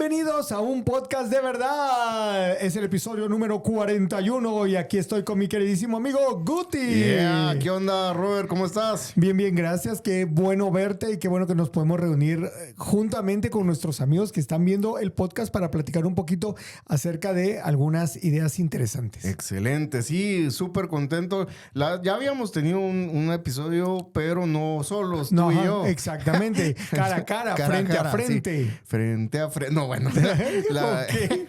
Bienvenidos a un podcast de verdad. Es el episodio número 41 y aquí estoy con mi queridísimo amigo Guti. ¿Qué onda, Robert? ¿Cómo estás? Bien, bien, gracias. Qué bueno verte y qué bueno que nos podemos reunir juntamente con nuestros amigos que están viendo el podcast para platicar un poquito acerca de algunas ideas interesantes. Excelente, sí, súper contento. Ya habíamos tenido un episodio, pero no solos, tú y yo. Exactamente, cara a cara, frente a frente. Sí. Frente a frente. No, bueno. Okay.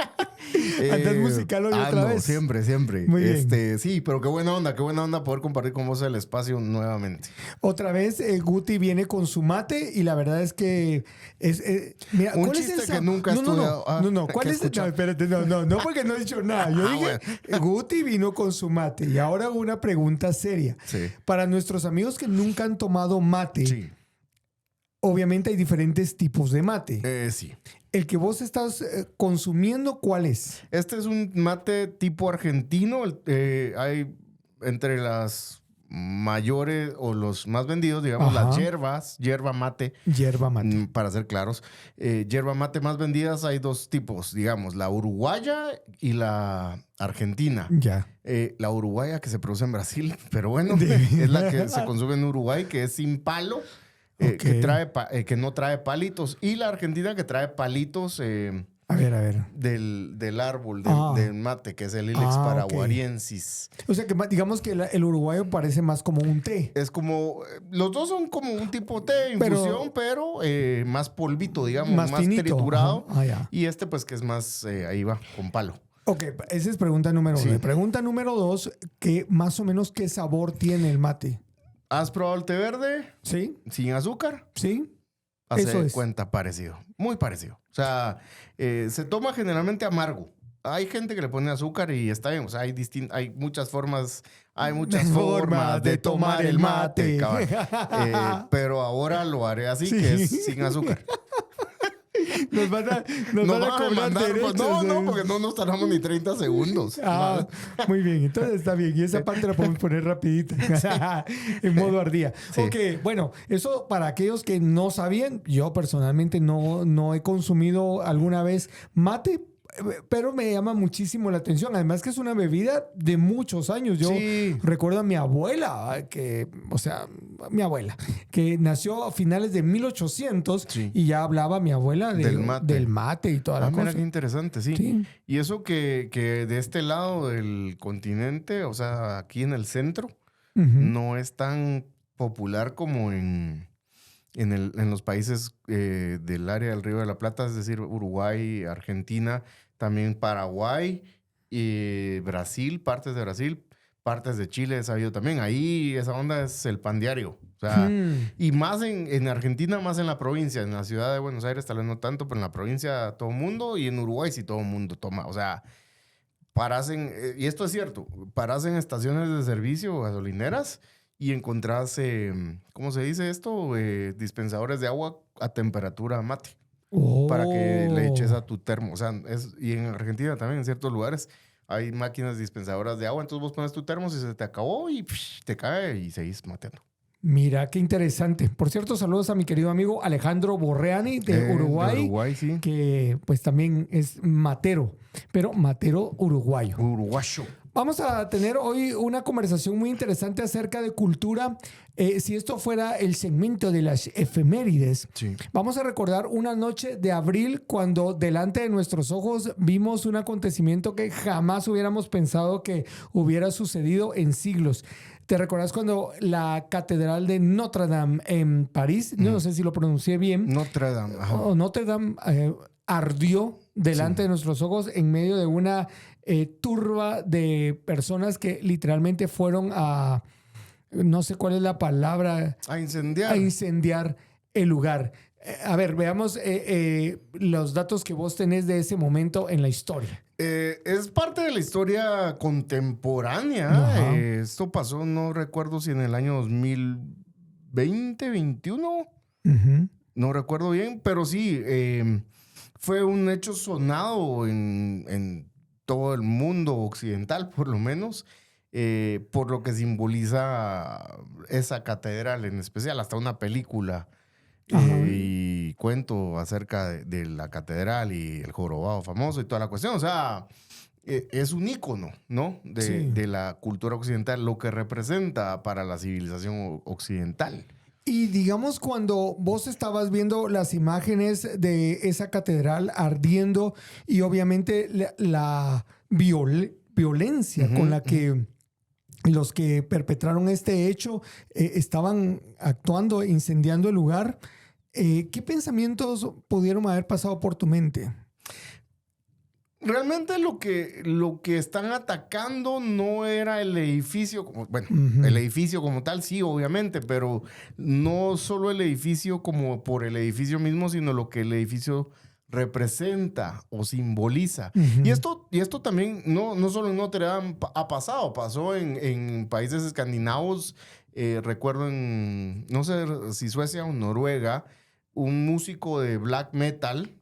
Andas musical hoy otra vez. Siempre. Muy bien. Sí, pero qué buena onda poder compartir con vos el espacio nuevamente. Otra vez, Guti viene con su mate y la verdad es que mira, Un ¿cuál chiste es que nunca he estudiado. No, ¿cuál es? No, espérate, no, porque no he dicho nada. Yo dije, bueno. Guti vino con su mate y ahora hago una pregunta seria. Sí. Para nuestros amigos que nunca han tomado mate, Sí. obviamente hay diferentes tipos de mate. Sí. El que vos estás consumiendo, ¿cuál es? Este es un mate tipo argentino. Hay entre las mayores o los más vendidos, digamos, Ajá. las yerba mate. Yerba mate. Para ser claros, yerba mate más vendidas hay dos tipos, digamos, la uruguaya y la argentina. Ya. La uruguaya que se produce en Brasil, pero bueno, es la que se consume en Uruguay, que es sin palo. Okay. Que no trae palitos. Y la argentina que trae palitos A ver. del árbol, del mate, que es el Ilex paraguariensis. Okay. O sea, que digamos que el uruguayo parece más como un té. Es como... Los dos son como un tipo té, infusión, pero más polvito, digamos, más triturado. Ya. Y este, pues, que es más... ahí va, con palo. Ok, esa es pregunta número 1. Sí. Pregunta número 2, que más o menos qué sabor tiene el mate. ¿Has probado el té verde? ¿Sí? ¿Sin azúcar? Sí. Eso es. Cuenta parecido. Muy parecido. O sea, se toma generalmente amargo. Hay gente que le pone azúcar y está bien. O sea, hay muchas formas. Hay muchas formas de tomar el mate. Pero ahora lo haré así, sí. Que es sin azúcar. Nos van a cobrar derechos. No, porque no nos tardamos ni 30 segundos. Muy bien, entonces está bien. Y esa parte la podemos poner rapidita. En modo ardía. Sí. Ok, bueno, eso para aquellos que no sabían, yo personalmente no he consumido alguna vez mate, pero me llama muchísimo la atención. Además que es una bebida de muchos años. Yo recuerdo a mi abuela, que nació a finales de 1800 y ya hablaba mi abuela del mate y toda la cosa. Mira qué interesante, sí. Y eso que de este lado del continente, o sea, aquí en el centro, no es tan popular como en los países del área del Río de la Plata, es decir, Uruguay, Argentina, también Paraguay, Brasil, partes de Chile he sabido también. Ahí esa onda es el pan diario. O sea, y más en Argentina, más en la provincia. En la ciudad de Buenos Aires tal vez no tanto, pero en la provincia todo el mundo, y en Uruguay sí todo el mundo toma. O sea, y esto es cierto, paras en estaciones de servicio o gasolineras y encontrás, ¿cómo se dice esto? Dispensadores de agua a temperatura mate. Para que le eches a tu termo. O sea, y en Argentina también, en ciertos lugares, hay máquinas dispensadoras de agua. Entonces vos pones tu termo, si se te acabó y te cae y seguís mateando. Mira, qué interesante. Por cierto, saludos a mi querido amigo Alejandro Borreani de Uruguay. De Uruguay, sí. Que pues también es matero, pero matero uruguayo. Uruguayo. Vamos a tener hoy una conversación muy interesante acerca de cultura. Si esto fuera el segmento de las efemérides, vamos a recordar una noche de abril cuando delante de nuestros ojos vimos un acontecimiento que jamás hubiéramos pensado que hubiera sucedido en siglos. ¿Te recordás cuando la catedral de Notre Dame en París, no sé si lo pronuncié bien, Notre Dame, Notre Dame ardió delante de nuestros ojos en medio de una turba de personas que literalmente fueron a, no sé cuál es la palabra, a incendiar el lugar. A ver, veamos los datos que vos tenés de ese momento en la historia. Es parte de la historia contemporánea. Esto pasó, no recuerdo si en el año 2020, 21. No recuerdo bien, pero sí, fue un hecho sonado en todo el mundo occidental, por lo menos, por lo que simboliza esa catedral en especial. Hasta una película y cuento acerca de la catedral y el jorobado famoso y toda la cuestión. O sea, es un ícono, ¿no? De la cultura occidental, lo que representa para la civilización occidental. Y digamos, cuando vos estabas viendo las imágenes de esa catedral ardiendo y obviamente la violencia con la que los que perpetraron este hecho estaban actuando, incendiando el lugar, ¿qué pensamientos pudieron haber pasado por tu mente? Realmente lo que están atacando no era el edificio, el edificio como tal, sí, obviamente, pero no solo el edificio como por el edificio mismo, sino lo que el edificio representa o simboliza. Y esto también no solo en Notre Dame ha pasado, pasó en países escandinavos, recuerdo no sé si Suecia o Noruega, un músico de black metal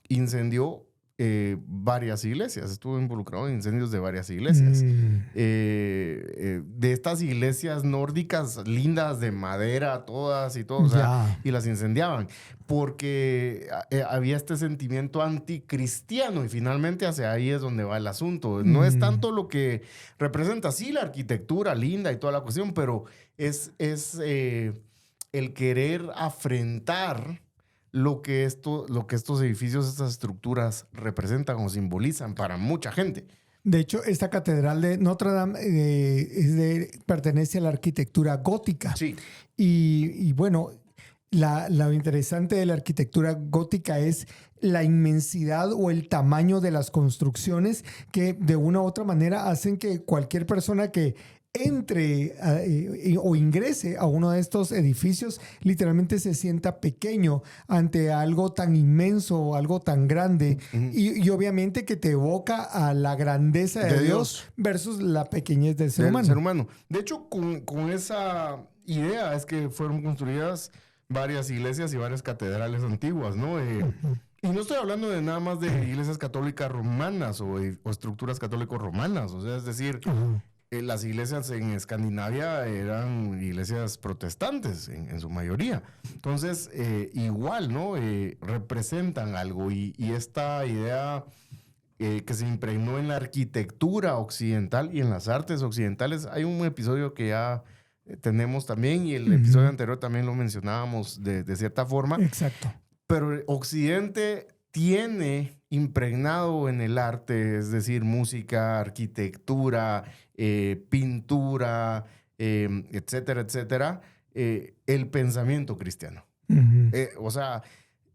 incendió varias iglesias, estuvo involucrado en incendios de varias iglesias. De estas iglesias nórdicas lindas de madera, todas y todo, o sea, y las incendiaban porque había este sentimiento anticristiano y finalmente hacia ahí es donde va el asunto. No es tanto lo que representa, sí, la arquitectura linda y toda la cuestión, pero es el querer afrentar lo que estos edificios, estas estructuras representan o simbolizan para mucha gente. De hecho, esta catedral de Notre Dame pertenece a la arquitectura gótica. Sí. Y bueno, lo interesante de la arquitectura gótica es la inmensidad o el tamaño de las construcciones que de una u otra manera hacen que cualquier persona que entre o ingrese a uno de estos edificios literalmente se sienta pequeño ante algo tan inmenso, algo tan grande y obviamente que te evoca a la grandeza de Dios versus la pequeñez del ser humano. De hecho, con esa idea es que fueron construidas varias iglesias y varias catedrales antiguas, ¿no? Y no estoy hablando de nada más de iglesias católicas romanas o estructuras católicos romanas, o sea, es decir, las iglesias en Escandinavia eran iglesias protestantes en su mayoría. Entonces, igual, ¿no? Representan algo y esta idea que se impregnó en la arquitectura occidental y en las artes occidentales. Hay un episodio que ya tenemos también y el episodio anterior también lo mencionábamos de cierta forma. Exacto. Pero Occidente tiene impregnado en el arte, es decir, música, arquitectura, pintura, etcétera, etcétera, el pensamiento cristiano. O sea,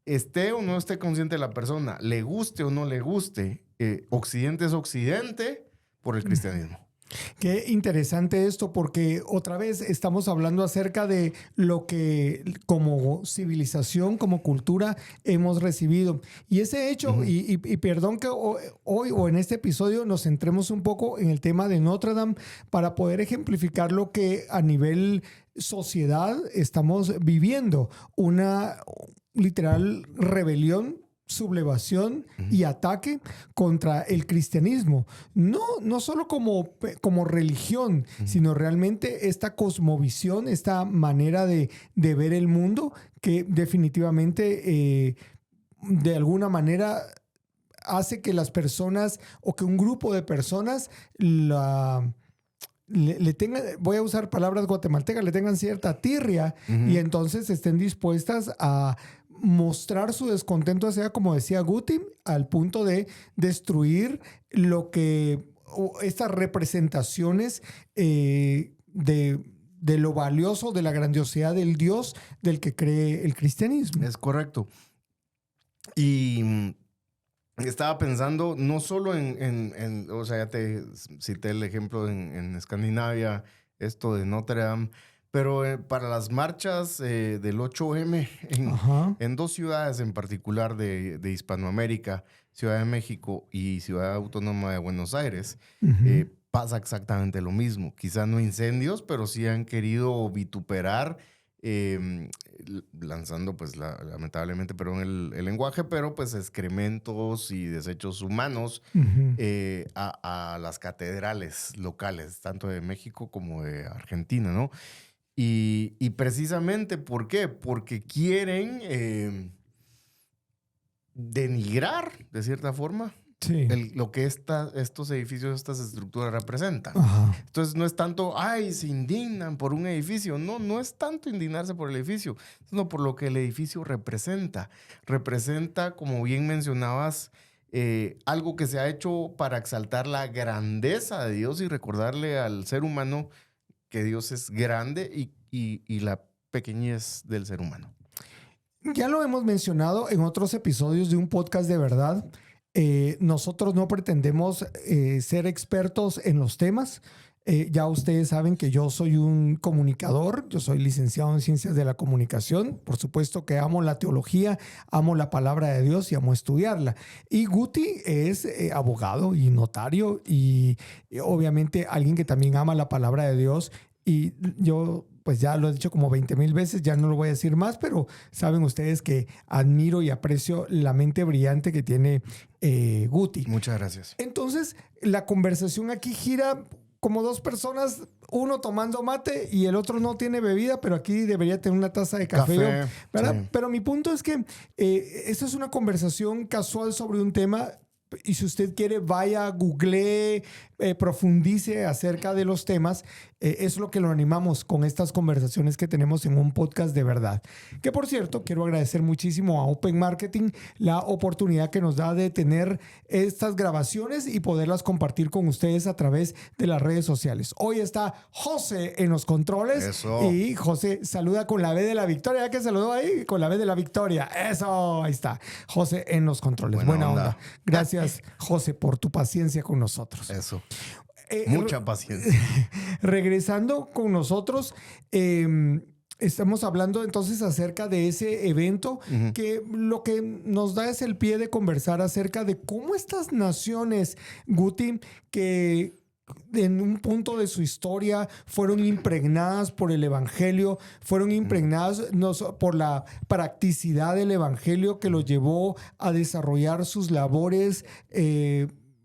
esté o no esté consciente la persona, le guste o no le guste, Occidente es Occidente por el cristianismo. Qué interesante esto, porque otra vez estamos hablando acerca de lo que como civilización, como cultura hemos recibido. Y ese hecho, y perdón que hoy o en este episodio nos centremos un poco en el tema de Notre Dame para poder ejemplificar lo que a nivel sociedad estamos viviendo. Una literal rebelión, sublevación y ataque contra el cristianismo. No solo como religión, sino realmente esta cosmovisión, esta manera de ver el mundo que definitivamente de alguna manera hace que las personas o que un grupo de personas le tengan, voy a usar palabras guatemaltecas, le tengan cierta tirria y entonces estén dispuestas a mostrar su descontento hacia, como decía Guti, al punto de destruir estas representaciones de lo valioso, de la grandiosidad del Dios del que cree el cristianismo. Es correcto. Y estaba pensando no solo o sea, ya te cité el ejemplo en Escandinavia, esto de Notre Dame, pero para las marchas del 8M en dos ciudades en particular de Hispanoamérica, Ciudad de México y Ciudad Autónoma de Buenos Aires, pasa exactamente lo mismo. Quizá no incendios, pero sí han querido vituperar, lanzando, pues lamentablemente, perdón el lenguaje, pero pues excrementos y desechos humanos a las catedrales locales, tanto de México como de Argentina, ¿no? Y precisamente, ¿por qué? Porque quieren denigrar, de cierta forma, sí. lo que estos edificios, estas estructuras representan. Ajá. Entonces no es tanto, ay, se indignan por un edificio. No, no es tanto indignarse por el edificio, sino por lo que el edificio representa. Representa, como bien mencionabas, algo que se ha hecho para exaltar la grandeza de Dios y recordarle al ser humano que Dios es grande y la pequeñez del ser humano. Ya lo hemos mencionado en otros episodios de un podcast de verdad. Nosotros no pretendemos ser expertos en los temas. Ya ustedes saben que yo soy un comunicador, yo soy licenciado en Ciencias de la Comunicación. Por supuesto que amo la teología, amo la palabra de Dios y amo estudiarla. Y Guti es abogado y notario y obviamente alguien que también ama la palabra de Dios. Y yo, pues ya lo he dicho como 20,000 veces, ya no lo voy a decir más, pero saben ustedes que admiro y aprecio la mente brillante que tiene Guti. Muchas gracias. Entonces, la conversación aquí gira como dos personas, uno tomando mate y el otro no tiene bebida, pero aquí debería tener una taza de café, ¿verdad? Sí. Pero mi punto es que esta es una conversación casual sobre un tema. Y si usted quiere, vaya, googlee, profundice acerca de los temas. Es lo que lo animamos con estas conversaciones que tenemos en un podcast de verdad. Que, por cierto, quiero agradecer muchísimo a Open Marketing la oportunidad que nos da de tener estas grabaciones y poderlas compartir con ustedes a través de las redes sociales. Hoy está José en los controles. Eso. Y José saluda con la B de la victoria. ¿Ya que saludó ahí? Con la B de la victoria. Eso, ahí está. José en los controles. Buena onda. Gracias, José, por tu paciencia con nosotros. Eso. Mucha paciencia. Regresando con nosotros, estamos hablando entonces acerca de ese evento que lo que nos da es el pie de conversar acerca de cómo estas naciones, Guti, que en un punto de su historia fueron impregnadas por el evangelio, fueron impregnadas por la practicidad del evangelio que los llevó a desarrollar sus labores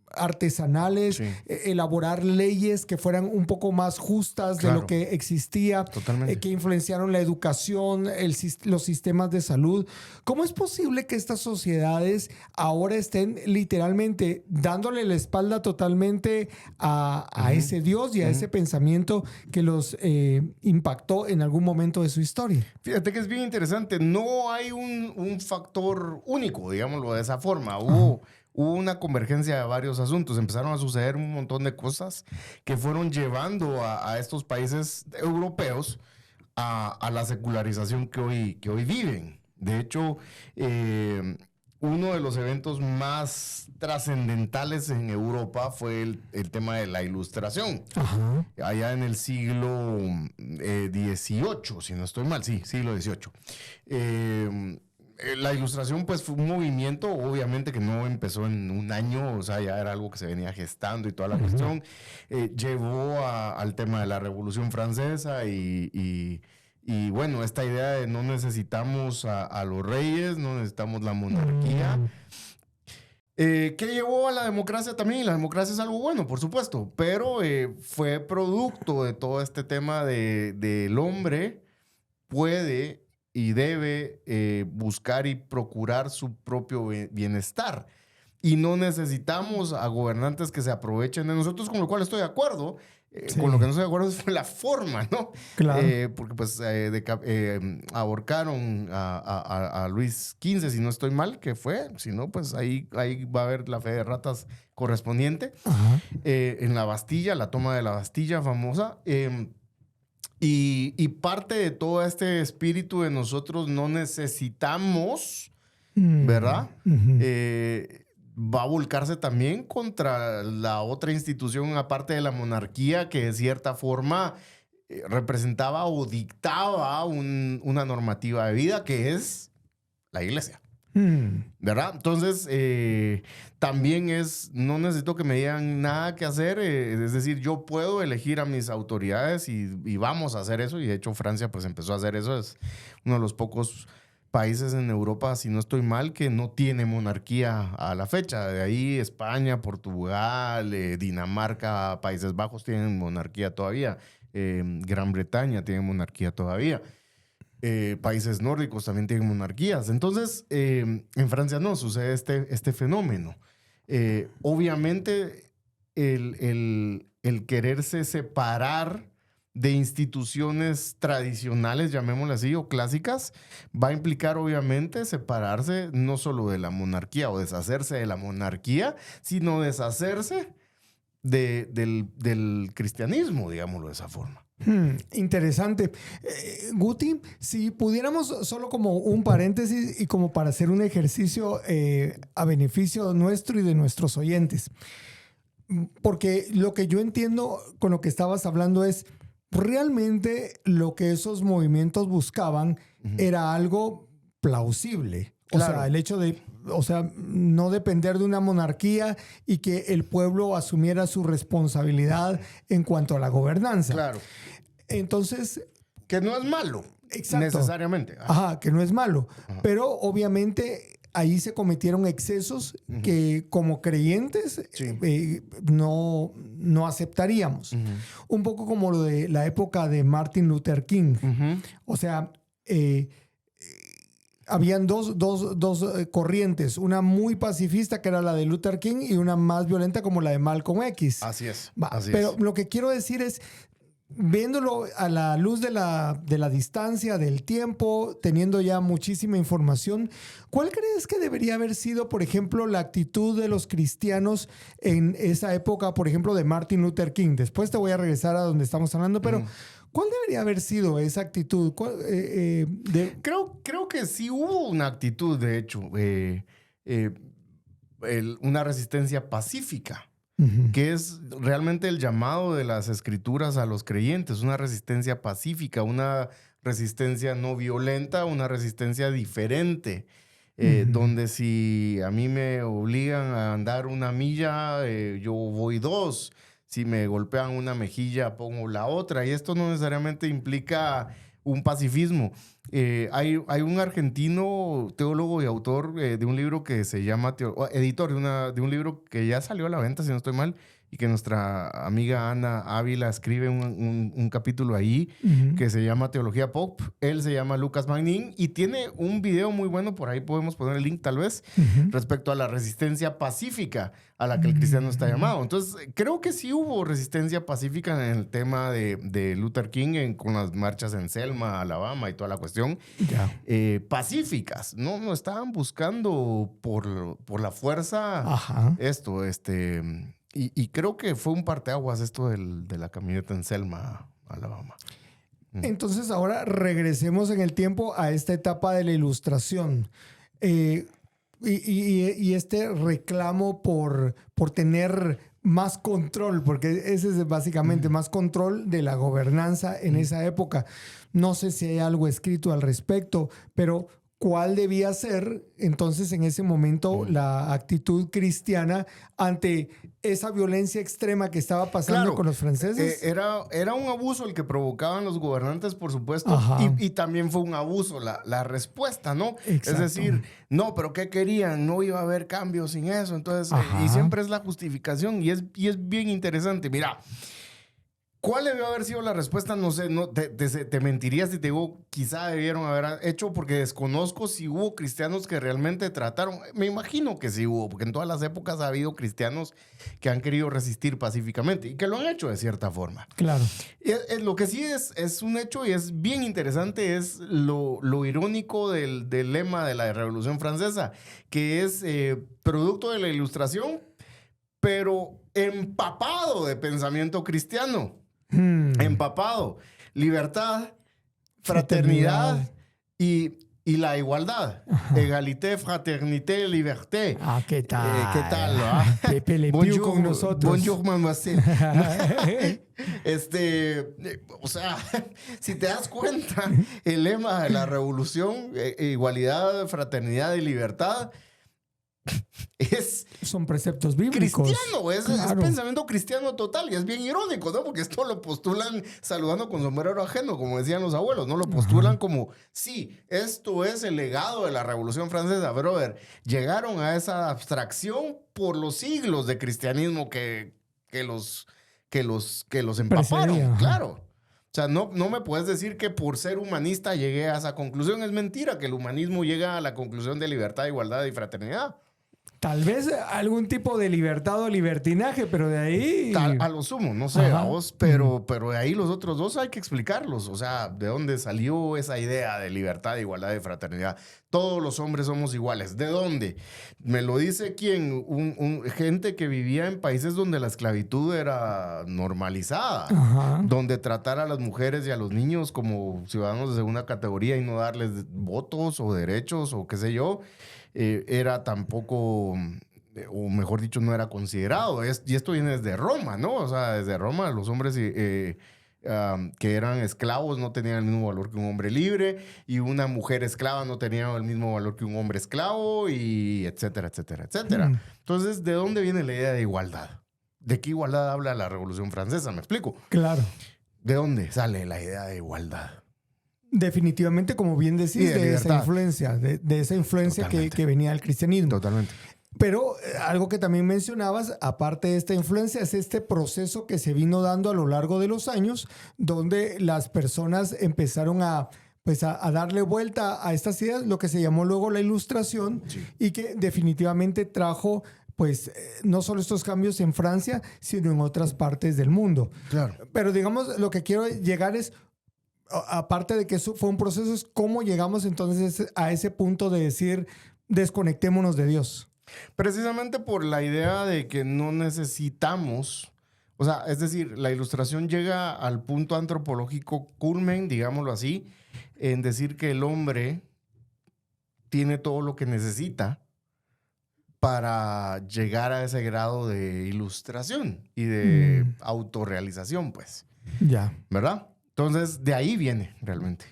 artesanales, elaborar leyes que fueran un poco más justas de lo que existía, que influenciaron la educación, los sistemas de salud. ¿Cómo es posible que estas sociedades ahora estén literalmente dándole la espalda totalmente a ese Dios y a ese pensamiento que los impactó en algún momento de su historia? Fíjate que es bien interesante. No hay un factor único, digámoslo de esa forma. Hubo una convergencia de varios asuntos. Empezaron a suceder un montón de cosas que fueron llevando a estos países europeos a la secularización que hoy viven. De hecho, uno de los eventos más trascendentales en Europa fue el tema de la Ilustración. Allá en el siglo XVIII, si no estoy mal. Sí, siglo XVIII. La Ilustración, pues, fue un movimiento, obviamente, que no empezó en un año, o sea, ya era algo que se venía gestando y toda la cuestión. Llevó al tema de la Revolución Francesa y bueno, esta idea de no necesitamos a los reyes, no necesitamos la monarquía. Que llevó a la democracia también, y la democracia es algo bueno, por supuesto, pero fue producto de todo este tema del hombre puede y debe buscar y procurar su propio bienestar. Y no necesitamos a gobernantes que se aprovechen de nosotros, con lo cual estoy de acuerdo. Con lo que no estoy de acuerdo es la forma, ¿no? Claro. Porque pues ahorcaron a Luis XV, si no estoy mal, que fue. Si no, pues ahí va a haber la fe de ratas correspondiente. En la Bastilla, la toma de la Bastilla famosa. Y parte de todo este espíritu de nosotros no necesitamos, ¿verdad? Va a volcarse también contra la otra institución, aparte de la monarquía, que de cierta forma representaba o dictaba una normativa de vida, que es la iglesia. ¿Verdad? Entonces, también no necesito que me digan nada que hacer, es decir, yo puedo elegir a mis autoridades y vamos a hacer eso, y de hecho Francia pues empezó a hacer eso, es uno de los pocos países en Europa, si no estoy mal, que no tiene monarquía a la fecha. De ahí España, Portugal, Dinamarca, Países Bajos tienen monarquía todavía. Gran Bretaña tiene monarquía todavía. Países nórdicos también tienen monarquías. Entonces, en Francia no sucede este fenómeno. Obviamente, el quererse separar de instituciones tradicionales, llamémosle así, o clásicas, va a implicar obviamente separarse no solo de la monarquía o deshacerse de la monarquía, sino deshacerse del cristianismo, digámoslo de esa forma. Interesante. Guti, si pudiéramos solo como un paréntesis y como para hacer un ejercicio a beneficio nuestro y de nuestros oyentes, porque lo que yo entiendo con lo que estabas hablando es realmente lo que esos movimientos buscaban era algo plausible. Claro. O sea, el hecho de, no depender de una monarquía y que el pueblo asumiera su responsabilidad en cuanto a la gobernanza. Claro. Entonces, que no es malo. Exacto. Necesariamente. Ajá, que no es malo. Ajá. Pero obviamente ahí se cometieron excesos que como creyentes no aceptaríamos. Un poco como lo de la época de Martin Luther King. O sea, habían dos corrientes. Una muy pacifista, que era la de Luther King, y una más violenta como la de Malcolm X. Así es. Pero lo que quiero decir es, viéndolo a la luz de la distancia, del tiempo, teniendo ya muchísima información, ¿cuál crees que debería haber sido, por ejemplo, la actitud de los cristianos en esa época, por ejemplo, de Martin Luther King? Después te voy a regresar a donde estamos hablando, pero ¿cuál debería haber sido esa actitud? Creo que sí hubo una actitud, de hecho, una resistencia pacífica. Que es realmente el llamado de las escrituras a los creyentes, una resistencia pacífica, una resistencia no violenta, una resistencia diferente, donde si a mí me obligan a andar una milla, yo voy 2, si me golpean una mejilla, pongo la otra, y esto no necesariamente implica un pacifismo. Hay un argentino teólogo y autor de un libro que se llama, editor de un libro que ya salió a la venta, si no estoy mal, y que nuestra amiga Ana Ávila escribe un capítulo ahí que se llama Teología Pop. Él se llama Lucas Magnin y tiene un video muy bueno, por ahí podemos poner el link tal vez, respecto a la resistencia pacífica a la que el cristiano está llamado. Entonces, creo que sí hubo resistencia pacífica en el tema de Luther King con las marchas en Selma, Alabama y toda la cuestión. Pacíficas, no estaban buscando por la fuerza esto, y creo que fue un parteaguas esto de la camioneta en Selma, Alabama. Entonces ahora regresemos en el tiempo a esta etapa de la Ilustración. Y este reclamo por tener más control, porque ese es básicamente más control de la gobernanza en esa época. No sé si hay algo escrito al respecto, pero ¿cuál debía ser entonces en ese momento la actitud cristiana ante esa violencia extrema que estaba pasando con los franceses? Era un abuso el que provocaban los gobernantes, por supuesto, y también fue un abuso la respuesta, ¿no? Exacto. Es decir, no, pero ¿qué querían? No iba a haber cambios sin eso. Entonces, y siempre es la justificación y es bien interesante. Mira, ¿cuál debió haber sido la respuesta? No sé, te mentiría si te digo, quizá debieron haber hecho, porque desconozco si hubo cristianos que realmente trataron. Me imagino que sí hubo, porque en todas las épocas ha habido cristianos que han querido resistir pacíficamente y que lo han hecho de cierta forma. Claro. Lo que sí es un hecho y es bien interesante, es lo irónico del lema de la Revolución Francesa, que es producto de la Ilustración, pero empapado de pensamiento cristiano. Empapado. Libertad, fraternidad y la igualdad. Égalité, fraternité, liberté. ¿Qué tal? ¿Qué tal? Pepe Le Pew con nosotros. Bonjour, mademoiselle. O sea, si te das cuenta, el lema de la revolución, igualdad, fraternidad y libertad, son preceptos bíblicos. Cristiano, es pensamiento cristiano total y es bien irónico, ¿no? Porque esto lo postulan saludando con sombrero ajeno, como decían los abuelos, ¿no? Lo postulan como, sí, esto es el legado de la Revolución Francesa, brother. Llegaron a esa abstracción por los siglos de cristianismo que los empaparon, claro. sea, no me puedes decir que por ser humanista llegué a esa conclusión. Es mentira que el humanismo llega a la conclusión de libertad, igualdad y fraternidad. Tal vez algún tipo de libertad o libertinaje, pero de ahí... A lo sumo, no sé, a vos, pero de ahí los otros dos hay que explicarlos. O sea, ¿de dónde salió esa idea de libertad, igualdad y fraternidad? Todos los hombres somos iguales. ¿De dónde? Me lo dice quién, gente que vivía en países donde la esclavitud era normalizada, Ajá. donde tratar a las mujeres y a los niños como ciudadanos de segunda categoría y no darles votos o derechos o qué sé yo, era tampoco, o mejor dicho, no era considerado. Y esto viene desde Roma, ¿no? O sea, desde Roma los hombres que eran esclavos no tenían el mismo valor que un hombre libre, y una mujer esclava no tenía el mismo valor que un hombre esclavo, y etcétera, etcétera, etcétera. Entonces, ¿de dónde viene la idea de igualdad? ¿De qué igualdad habla la Revolución Francesa? ¿Me explico? Claro. ¿De dónde sale la idea de igualdad? Definitivamente, como bien decís, de esa influencia, de esa influencia que venía del cristianismo. Totalmente. Pero algo que también mencionabas, aparte de esta influencia, es este proceso que se vino dando a lo largo de los años, donde las personas empezaron a darle vuelta a estas ideas, lo que se llamó luego la Ilustración, sí, y que definitivamente trajo no solo estos cambios en Francia, sino en otras partes del mundo. Claro. Pero digamos, lo que quiero llegar es, aparte de que eso fue un proceso, es cómo llegamos entonces a ese punto de decir, desconectémonos de Dios. Precisamente por la idea de que no necesitamos, o sea, es decir, la Ilustración llega al punto antropológico culmen, digámoslo así, en decir que el hombre tiene todo lo que necesita para llegar a ese grado de ilustración y de autorrealización, pues. Ya. ¿Verdad? Entonces, de ahí viene realmente.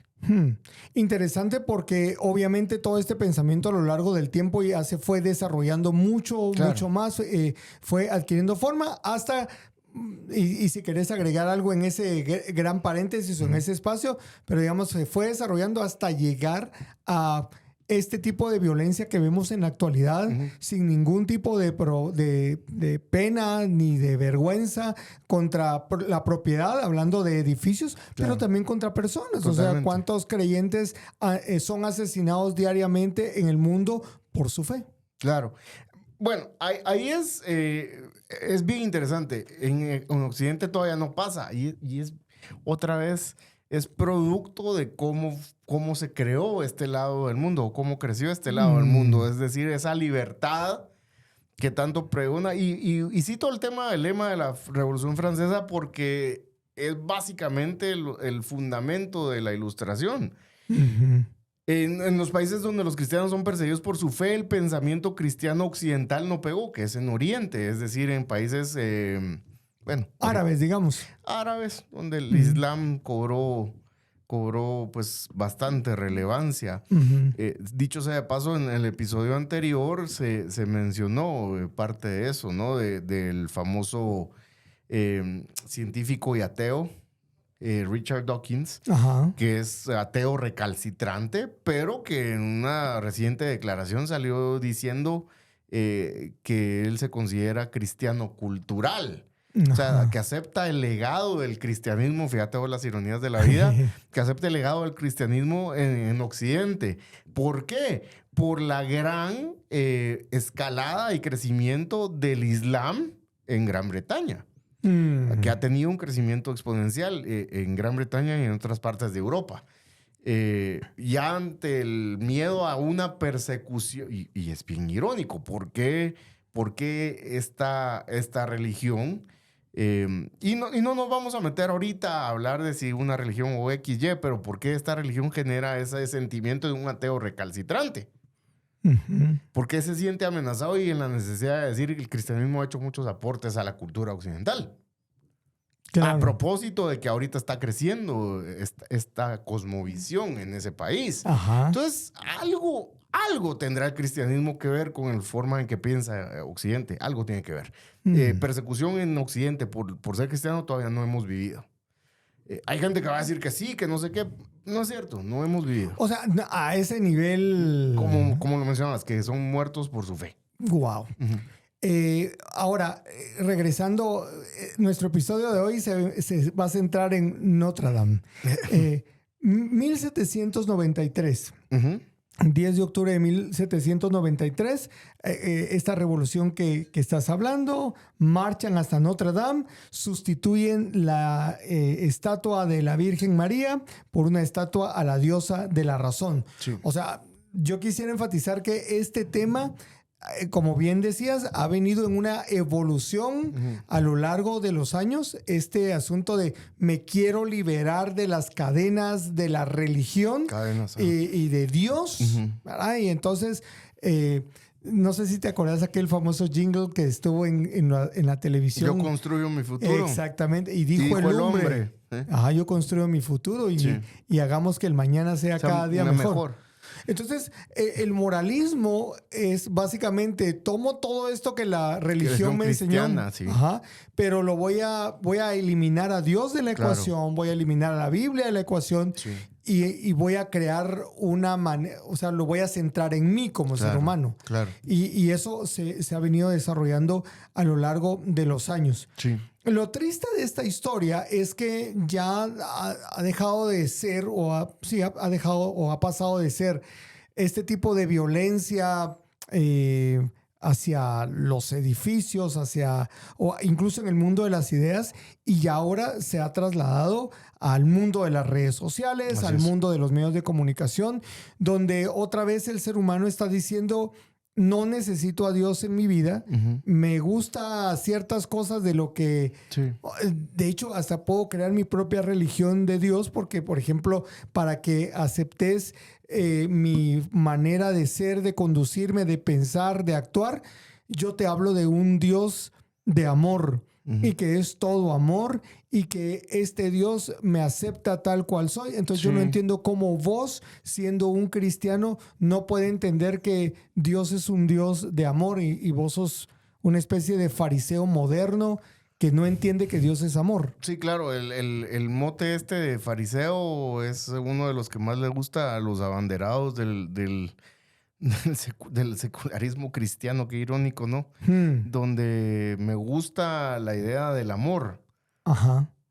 Interesante, porque obviamente todo este pensamiento a lo largo del tiempo ya se fue desarrollando mucho más, fue adquiriendo forma hasta, y si querés agregar algo en ese gran paréntesis o en ese espacio, pero digamos se fue desarrollando hasta llegar a este tipo de violencia que vemos en la actualidad, sin ningún tipo de pena ni de vergüenza contra la propiedad, hablando de edificios, pero también contra personas. Totalmente. O sea, ¿cuántos creyentes son asesinados diariamente en el mundo por su fe? Claro. Bueno, ahí es bien interesante. En Occidente todavía no pasa, y es otra vez... es producto de cómo se creó este lado del mundo, o cómo creció este lado del mundo. Es decir, esa libertad que tanto pregona. Y cito el lema de la Revolución Francesa porque es básicamente el fundamento de la Ilustración. En los países donde los cristianos son perseguidos por su fe, el pensamiento cristiano occidental no pegó, que es en Oriente. Es decir, en países... árabes, digamos. Árabes, donde el Islam cobró pues bastante relevancia. Dicho sea de paso, en el episodio anterior se mencionó parte de eso, ¿no? Del famoso científico y ateo Richard Dawkins, que es ateo recalcitrante, pero que en una reciente declaración salió diciendo que él se considera cristiano cultural. O sea, que acepta el legado del cristianismo, fíjate vos las ironías de la vida, que acepta el legado del cristianismo en Occidente. ¿Por qué? Por la gran escalada y crecimiento del Islam en Gran Bretaña, que ha tenido un crecimiento exponencial en Gran Bretaña y en otras partes de Europa. Y ante el miedo a una persecución, y es bien irónico, ¿por qué esta religión? Y no nos vamos a meter ahorita a hablar de si una religión o XY, pero ¿por qué esta religión genera ese sentimiento de un ateo recalcitrante? ¿Por qué se siente amenazado y en la necesidad de decir que el cristianismo ha hecho muchos aportes a la cultura occidental? Claro. A propósito de que ahorita está creciendo esta cosmovisión en ese país. Entonces, algo tendrá el cristianismo que ver con la forma en que piensa Occidente. Algo tiene que ver. Persecución en Occidente por ser cristiano todavía no hemos vivido. Hay gente que va a decir que sí, que no sé qué. No es cierto, no hemos vivido. O sea, a ese nivel... Como lo mencionabas, que son muertos por su fe. Wow. Ahora, regresando, nuestro episodio de hoy se va a centrar en Notre Dame. 1793. 10 de octubre de 1793, esta revolución que estás hablando, marchan hasta Notre Dame, sustituyen la estatua de la Virgen María por una estatua a la diosa de la razón. Sí. O sea, yo quisiera enfatizar que este tema, como bien decías, ha venido en una evolución a lo largo de los años. Este asunto de me quiero liberar de las cadenas de la religión y de Dios. ¿Verdad? Y entonces, no sé si te acuerdas aquel famoso jingle que estuvo en la televisión. Yo construyo mi futuro. Exactamente. Y dijo el hombre. Ajá, yo construyo mi futuro y hagamos que el mañana sea cada día mejor. Entonces, el moralismo es básicamente, tomo todo esto que la religión me enseñó, sí. Pero lo voy a eliminar a Dios de la ecuación, voy a eliminar a la Biblia de la ecuación, sí. y voy a crear una manera, o sea, lo voy a centrar en mí como ser humano. Claro. Y eso se ha venido desarrollando a lo largo de los años. Sí. Lo triste de esta historia es que ya ha dejado de ser ha pasado de ser este tipo de violencia hacia los edificios, o incluso en el mundo de las ideas, y ya ahora se ha trasladado al mundo de las redes sociales, al mundo de los medios de comunicación, donde otra vez el ser humano está diciendo: no necesito a Dios en mi vida. Me gusta ciertas cosas de lo que... Sí. De hecho, hasta puedo crear mi propia religión de Dios porque, por ejemplo, para que aceptes mi manera de ser, de conducirme, de pensar, de actuar, yo te hablo de un Dios de amor. Y que es todo amor y que este Dios me acepta tal cual soy. Entonces yo no entiendo cómo vos, siendo un cristiano, no puede entender que Dios es un Dios de amor y vos sos una especie de fariseo moderno que no entiende que Dios es amor. Sí, claro. El mote este de fariseo es uno de los que más le gusta a los abanderados del secularismo cristiano. Qué irónico, ¿no? Donde me gusta la idea del amor,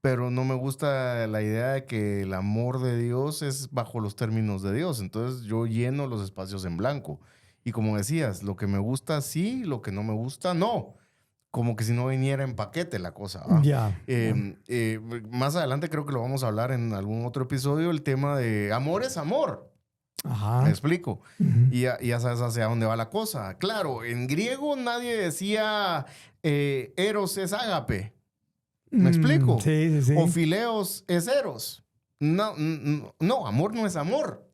pero no me gusta la idea de que el amor de Dios es bajo los términos de Dios. Entonces yo lleno los espacios en blanco. Y como decías, lo que me gusta sí, lo que no me gusta no. Como que si no viniera en paquete la cosa. Más adelante creo que lo vamos a hablar en algún otro episodio, el tema de amor es amor. ¿Me explico? Y ya sabes hacia dónde va la cosa. Claro, en griego nadie decía eros es ágape. ¿Me explico? Sí. O fileos es eros. No, amor no es amor.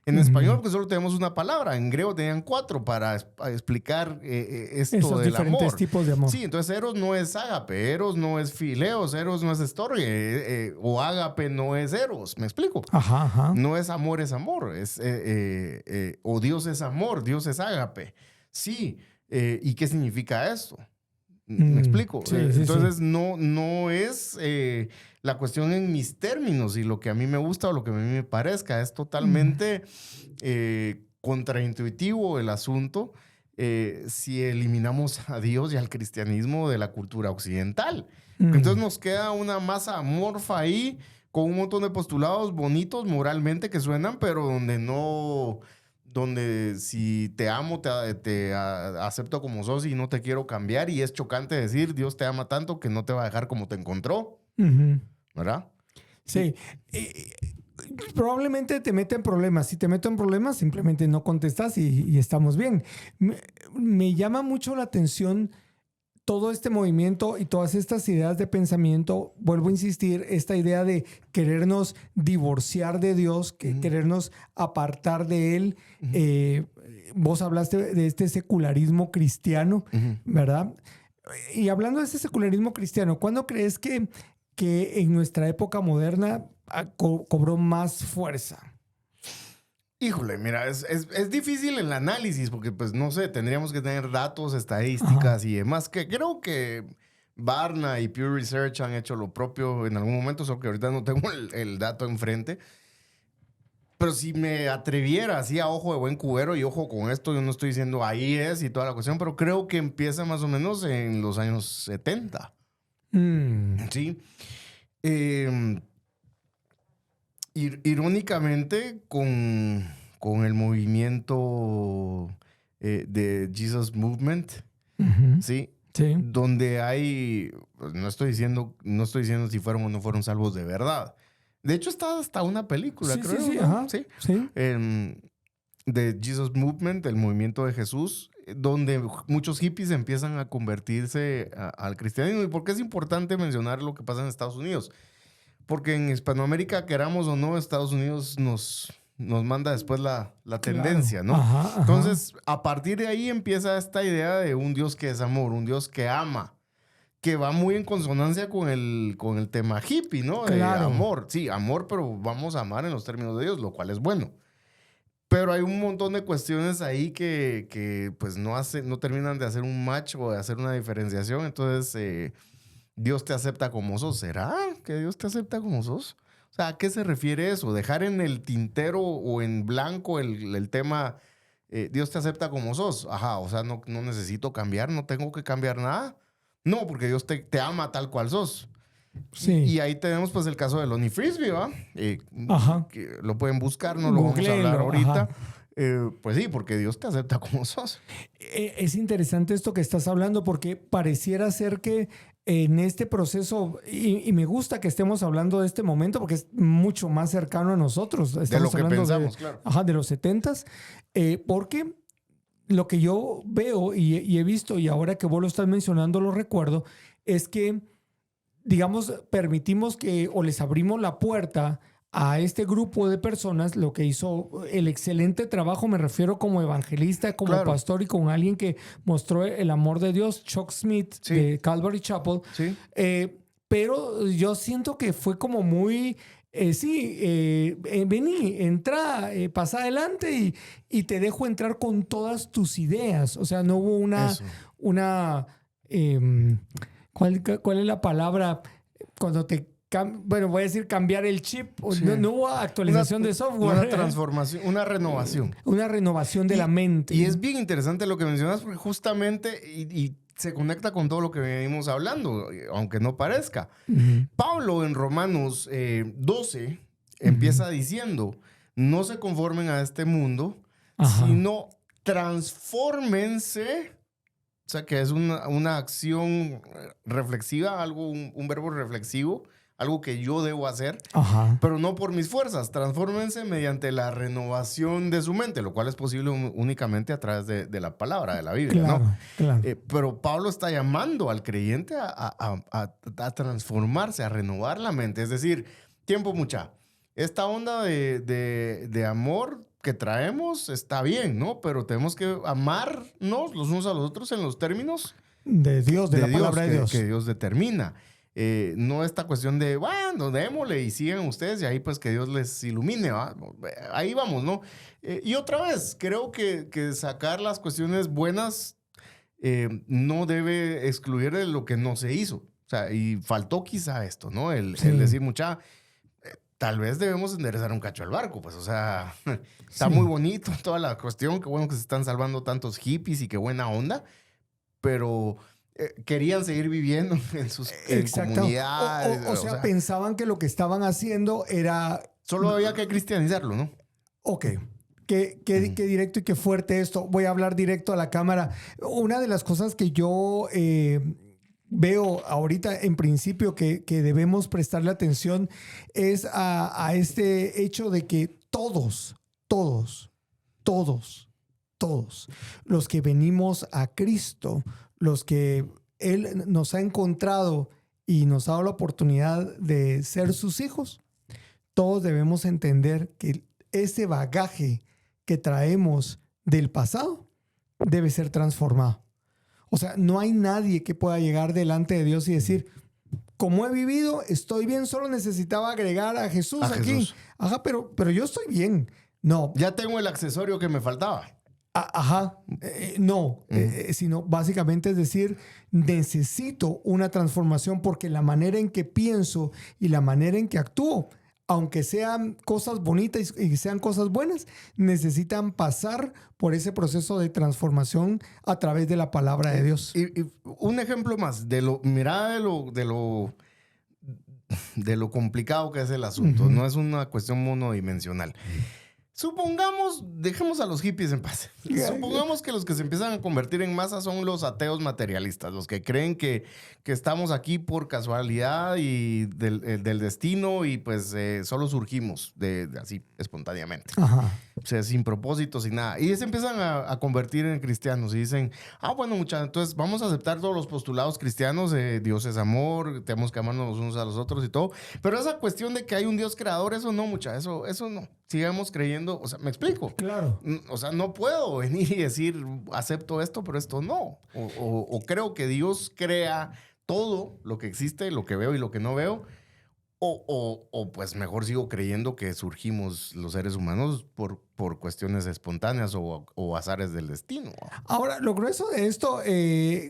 En español, porque solo tenemos una palabra. En griego tenían 4 para explicar esto esos del diferentes amor. Tipos de amor. Sí, entonces eros no es ágape, eros no es fileos, eros no es estorge, o ágape no es eros. ¿Me explico? No es amor, es amor. O Dios es amor, Dios es ágape. Sí. ¿Y qué significa esto? ¿Me explico? Entonces no es la cuestión en mis términos y lo que a mí me gusta o lo que a mí me parezca. Es totalmente contraintuitivo el asunto si eliminamos a Dios y al cristianismo de la cultura occidental. Entonces nos queda una masa amorfa ahí con un montón de postulados bonitos moralmente que suenan, pero donde si te amo, te acepto como sos y no te quiero cambiar, y es chocante decir Dios te ama tanto que no te va a dejar como te encontró. ¿Verdad? Sí. Probablemente te mete en problemas. Si te meto en problemas, simplemente no contestas y estamos bien. Me llama mucho la atención todo este movimiento y todas estas ideas de pensamiento. Vuelvo a insistir, esta idea de querernos divorciar de Dios, querernos apartar de Él. Vos hablaste de este secularismo cristiano, ¿verdad? Y hablando de este secularismo cristiano, ¿cuándo crees que en nuestra época moderna cobró más fuerza? Híjole, mira, es difícil el análisis porque, pues, no sé, tendríamos que tener datos, estadísticas y demás, que creo que Barna y Pew Research han hecho lo propio en algún momento, solo que ahorita no tengo el dato enfrente. Pero si me atreviera así a ojo de buen cubero y ojo con esto, yo no estoy diciendo ahí es y toda la cuestión, pero creo que empieza más o menos en los años 70. Sí. Irónicamente, con el movimiento de Jesus Movement, ¿sí? Sí. Donde hay, pues, no estoy diciendo si fueron o no fueron salvos de verdad. De hecho, está hasta una película, creo. Sí, ¿no? ajá. Sí. Sí. De Jesus Movement, el movimiento de Jesús, donde muchos hippies empiezan a convertirse al cristianismo. ¿Y por qué es importante mencionar lo que pasa en Estados Unidos? Porque en Hispanoamérica, queramos o no, Estados Unidos nos manda después la tendencia, ¿no? Ajá. Entonces, a partir de ahí empieza esta idea de un Dios que es amor, un Dios que ama, que va muy en consonancia con el tema hippie, ¿no? Claro. De amor. Sí, amor, pero vamos a amar en los términos de Dios, lo cual es bueno. Pero hay un montón de cuestiones ahí que pues no terminan de hacer un match o de hacer una diferenciación. Entonces, Dios te acepta como sos. ¿Será que Dios te acepta como sos? O sea, ¿a qué se refiere eso? Dejar en el tintero o en blanco el tema, Dios te acepta como sos. Ajá, o sea, no necesito cambiar, no tengo que cambiar nada. No, porque Dios te ama tal cual sos. Sí. Y ahí tenemos pues el caso de Lonnie Frisbee, ¿va? Ajá. Que lo pueden buscar, no lo vamos a hablar ahorita. Pues sí, porque Dios te acepta como sos. Es interesante esto que estás hablando porque pareciera ser que en este proceso, y me gusta que estemos hablando de este momento porque es mucho más cercano a nosotros. Estamos de lo que pensamos, claro. claro. De los 70s, porque lo que yo veo y he visto, y ahora que vos lo estás mencionando lo recuerdo, es que, digamos, permitimos que o les abrimos la puerta a este grupo de personas, lo que hizo el excelente trabajo, me refiero como evangelista, como claro. pastor y con alguien que mostró el amor de Dios, Chuck Smith, sí. de Calvary Chapel. Sí. Pero yo siento que fue como muy... vení, entra, pasa adelante y te dejo entrar con todas tus ideas. O sea, no hubo una ¿cuál es la palabra? Cuando voy a decir cambiar el chip. Sí. No hubo actualización de software. Una transformación, una renovación. Una renovación de la mente. Y es bien interesante lo que mencionas porque justamente, y se conecta con todo lo que venimos hablando, aunque no parezca. Pablo en Romanos 12 empieza diciendo, no se conformen a este mundo, sino transfórmense. O sea, que es una acción reflexiva, un verbo reflexivo, algo que yo debo hacer, pero no por mis fuerzas. Transfórmense mediante la renovación de su mente, lo cual es posible únicamente a través de la palabra, de la Biblia, claro, ¿no? Claro. Pero Pablo está llamando al creyente a transformarse, a renovar la mente. Es decir, tiempo mucha. Esta onda de amor que traemos está bien, ¿no? Pero tenemos que amarnos los unos a los otros en los términos de Dios, de la palabra de Dios. Que Dios determina. No esta cuestión de, bueno, démosle y sigan ustedes y ahí pues que Dios les ilumine, ¿va? Ahí vamos, ¿no? Y otra vez, creo que sacar las cuestiones buenas no debe excluir de lo que no se hizo. O sea, y faltó quizá esto, ¿no? El decir, mucha, tal vez debemos enderezar un cacho al barco, pues, o sea, está muy bonito toda la cuestión, qué bueno que se están salvando tantos hippies y qué buena onda, pero... querían seguir viviendo en sus comunidades. O sea, pensaban que lo que estaban haciendo era... Solo había que cristianizarlo, ¿no? Ok. Qué directo y qué fuerte esto. Voy a hablar directo a la cámara. Una de las cosas que yo veo ahorita en principio que debemos prestarle atención es a este hecho de que todos los que venimos a Cristo, los que Él nos ha encontrado y nos ha dado la oportunidad de ser sus hijos, todos debemos entender que ese bagaje que traemos del pasado debe ser transformado. O sea, no hay nadie que pueda llegar delante de Dios y decir, como he vivido, estoy bien, solo necesitaba agregar a Jesús aquí. Jesús. Ajá, pero yo estoy bien. No. Ya tengo el accesorio que me faltaba. Sino básicamente es decir, necesito una transformación porque la manera en que pienso y la manera en que actúo aunque sean cosas bonitas y sean cosas buenas, necesitan pasar por ese proceso de transformación a través de la palabra de Dios. Y un ejemplo más de lo complicado que es el asunto. No es una cuestión monodimensional. Supongamos, dejemos a los hippies en paz. Supongamos que los que se empiezan a convertir en masa son los ateos materialistas, los que creen que estamos aquí por casualidad y del destino y pues solo surgimos así espontáneamente. Ajá. O sea, sin propósito, sin nada. Y se empiezan a convertir en cristianos y dicen, bueno, muchachos, entonces vamos a aceptar todos los postulados cristianos, Dios es amor, tenemos que amarnos los unos a los otros y todo. Pero esa cuestión de que hay un Dios creador, eso no, muchachos, eso no. Sigamos creyendo, o sea, ¿me explico? Claro. O sea, no puedo venir y decir, acepto esto, pero esto no. O creo que Dios crea todo lo que existe, lo que veo y lo que no veo. O pues mejor sigo creyendo que surgimos los seres humanos por cuestiones espontáneas o azares del destino. Ahora, lo grueso de esto,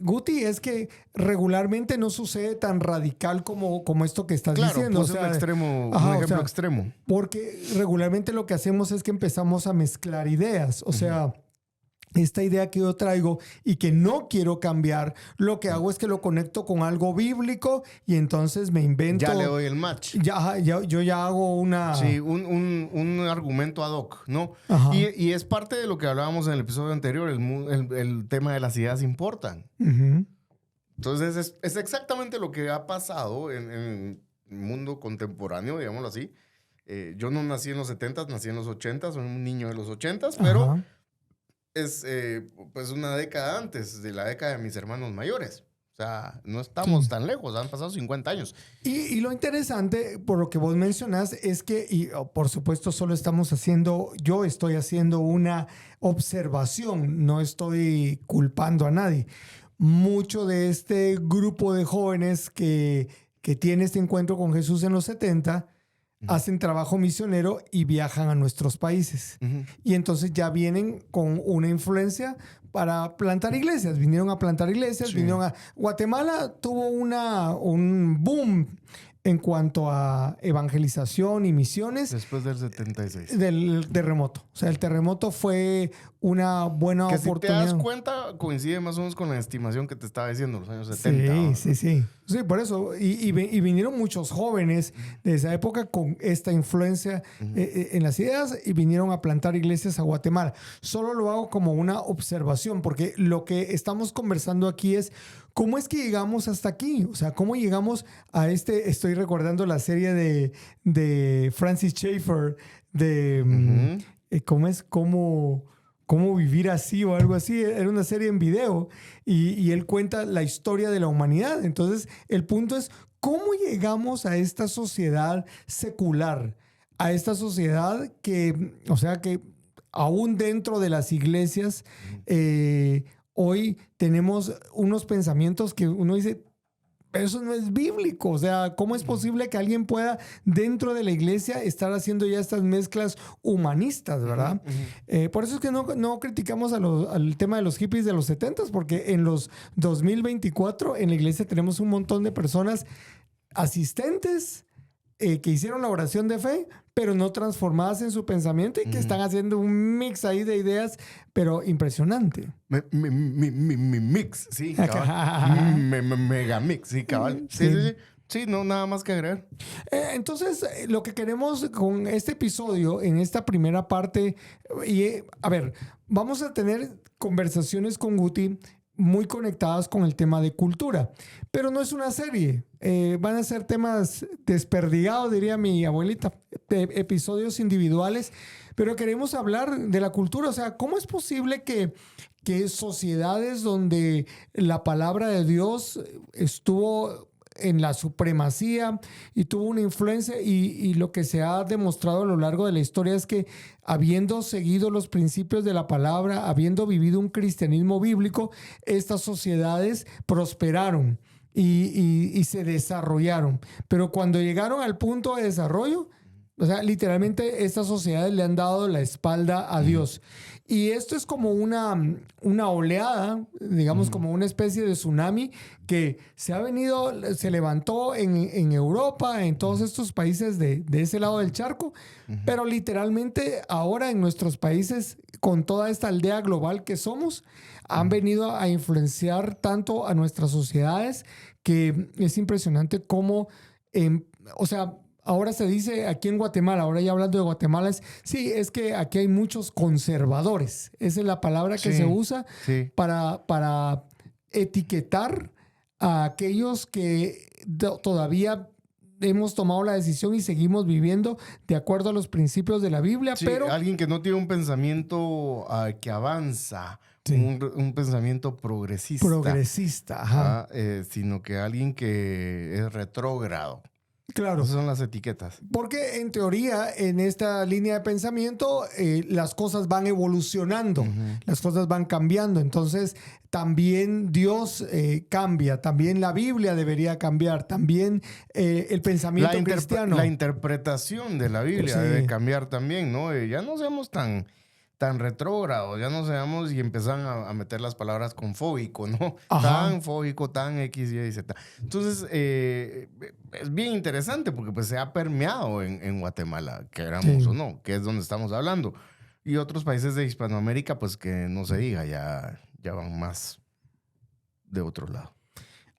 Guti, es que regularmente no sucede tan radical como esto que estás diciendo. Pues un ejemplo extremo. Porque regularmente lo que hacemos es que empezamos a mezclar ideas. O sea, esta idea que yo traigo y que no quiero cambiar, lo que hago es que lo conecto con algo bíblico y entonces me invento... Ya le doy el match. Yo ya hago una... Sí, un argumento ad hoc, ¿no? Y es parte de lo que hablábamos en el episodio anterior, el tema de las ideas importan. Uh-huh. Entonces es exactamente lo que ha pasado en el mundo contemporáneo, digámoslo así. Yo no nací en los 70s, nací en los 80s, soy un niño de los 80s, pero... es pues una década antes de la década de mis hermanos mayores. O sea, no estamos tan lejos, han pasado 50 años. Y lo interesante, por lo que vos mencionás, es que, y por supuesto yo estoy haciendo una observación, no estoy culpando a nadie. Mucho de este grupo de jóvenes que tiene este encuentro con Jesús en los 70 hacen trabajo misionero y viajan a nuestros países. Uh-huh. Y entonces ya vienen con una influencia para plantar iglesias. Vinieron a plantar iglesias, Guatemala tuvo un boom en cuanto a evangelización y misiones. Después del 76. Del terremoto. O sea, el terremoto fue una buena oportunidad. Si te das cuenta, coincide más o menos con la estimación que te estaba diciendo, los años 70. Sí, por eso. Y vinieron muchos jóvenes de esa época con esta influencia en las ideas y vinieron a plantar iglesias a Guatemala. Solo lo hago como una observación, porque lo que estamos conversando aquí es ¿cómo es que llegamos hasta aquí? O sea, ¿cómo llegamos a estoy recordando la serie de Francis Schaeffer de ¿Cómo vivir así o algo así? Era una serie en video y él cuenta la historia de la humanidad. Entonces, el punto es ¿cómo llegamos a esta sociedad secular? A esta sociedad que aún dentro de las iglesias hoy tenemos unos pensamientos que uno dice, pero eso no es bíblico. O sea, ¿cómo es posible que alguien pueda dentro de la iglesia estar haciendo ya estas mezclas humanistas, verdad? Por eso es que no criticamos al tema de los hippies de los 70s, porque en los 2024 en la iglesia tenemos un montón de personas asistentes que hicieron la oración de fe, pero no transformadas en su pensamiento y que están haciendo un mix ahí de ideas, pero impresionante. Mix, sí, cabal. Mega mix, sí, cabal. Sí, no, nada más que agregar. Entonces, lo que queremos con este episodio, en esta primera parte, vamos a tener conversaciones con Guti muy conectadas con el tema de cultura, pero no es una serie. Van a ser temas desperdigados, diría mi abuelita, de episodios individuales, pero queremos hablar de la cultura. O sea, ¿cómo es posible que sociedades donde la palabra de Dios estuvo en la supremacía y tuvo una influencia y lo que se ha demostrado a lo largo de la historia es que habiendo seguido los principios de la palabra, habiendo vivido un cristianismo bíblico, estas sociedades prosperaron y se desarrollaron? Pero cuando llegaron al punto de desarrollo, O sea, literalmente estas sociedades le han dado la espalda a Dios. Y esto es como una oleada, digamos, como una especie de tsunami que se levantó en Europa, en todos estos países de ese lado del charco, pero literalmente ahora en nuestros países, con toda esta aldea global que somos, han venido a influenciar tanto a nuestras sociedades que es impresionante cómo, o sea, ahora se dice aquí en Guatemala, ahora ya hablando de Guatemala, es que aquí hay muchos conservadores. Esa es la palabra que se usa para etiquetar a aquellos que todavía hemos tomado la decisión y seguimos viviendo de acuerdo a los principios de la Biblia. Sí, pero alguien que no tiene un pensamiento que avanza, un pensamiento progresista. Progresista, ajá. Sino que alguien que es retrógrado. Claro. Esas son las etiquetas. Porque en teoría, en esta línea de pensamiento, las cosas van evolucionando, las cosas van cambiando. Entonces, también Dios cambia, también la Biblia debería cambiar, también el pensamiento cristiano. La interpretación de la Biblia debe cambiar también, ¿no? Ya no seamos tan retrógrados, ya no seamos y empiezan a meter las palabras con fóbico, ¿no? Ajá. Tan fóbico, tan X, Y, Z. Entonces, es bien interesante porque pues se ha permeado en Guatemala, queramos o no, que es donde estamos hablando. Y otros países de Hispanoamérica, pues que no se diga, ya van más de otro lado.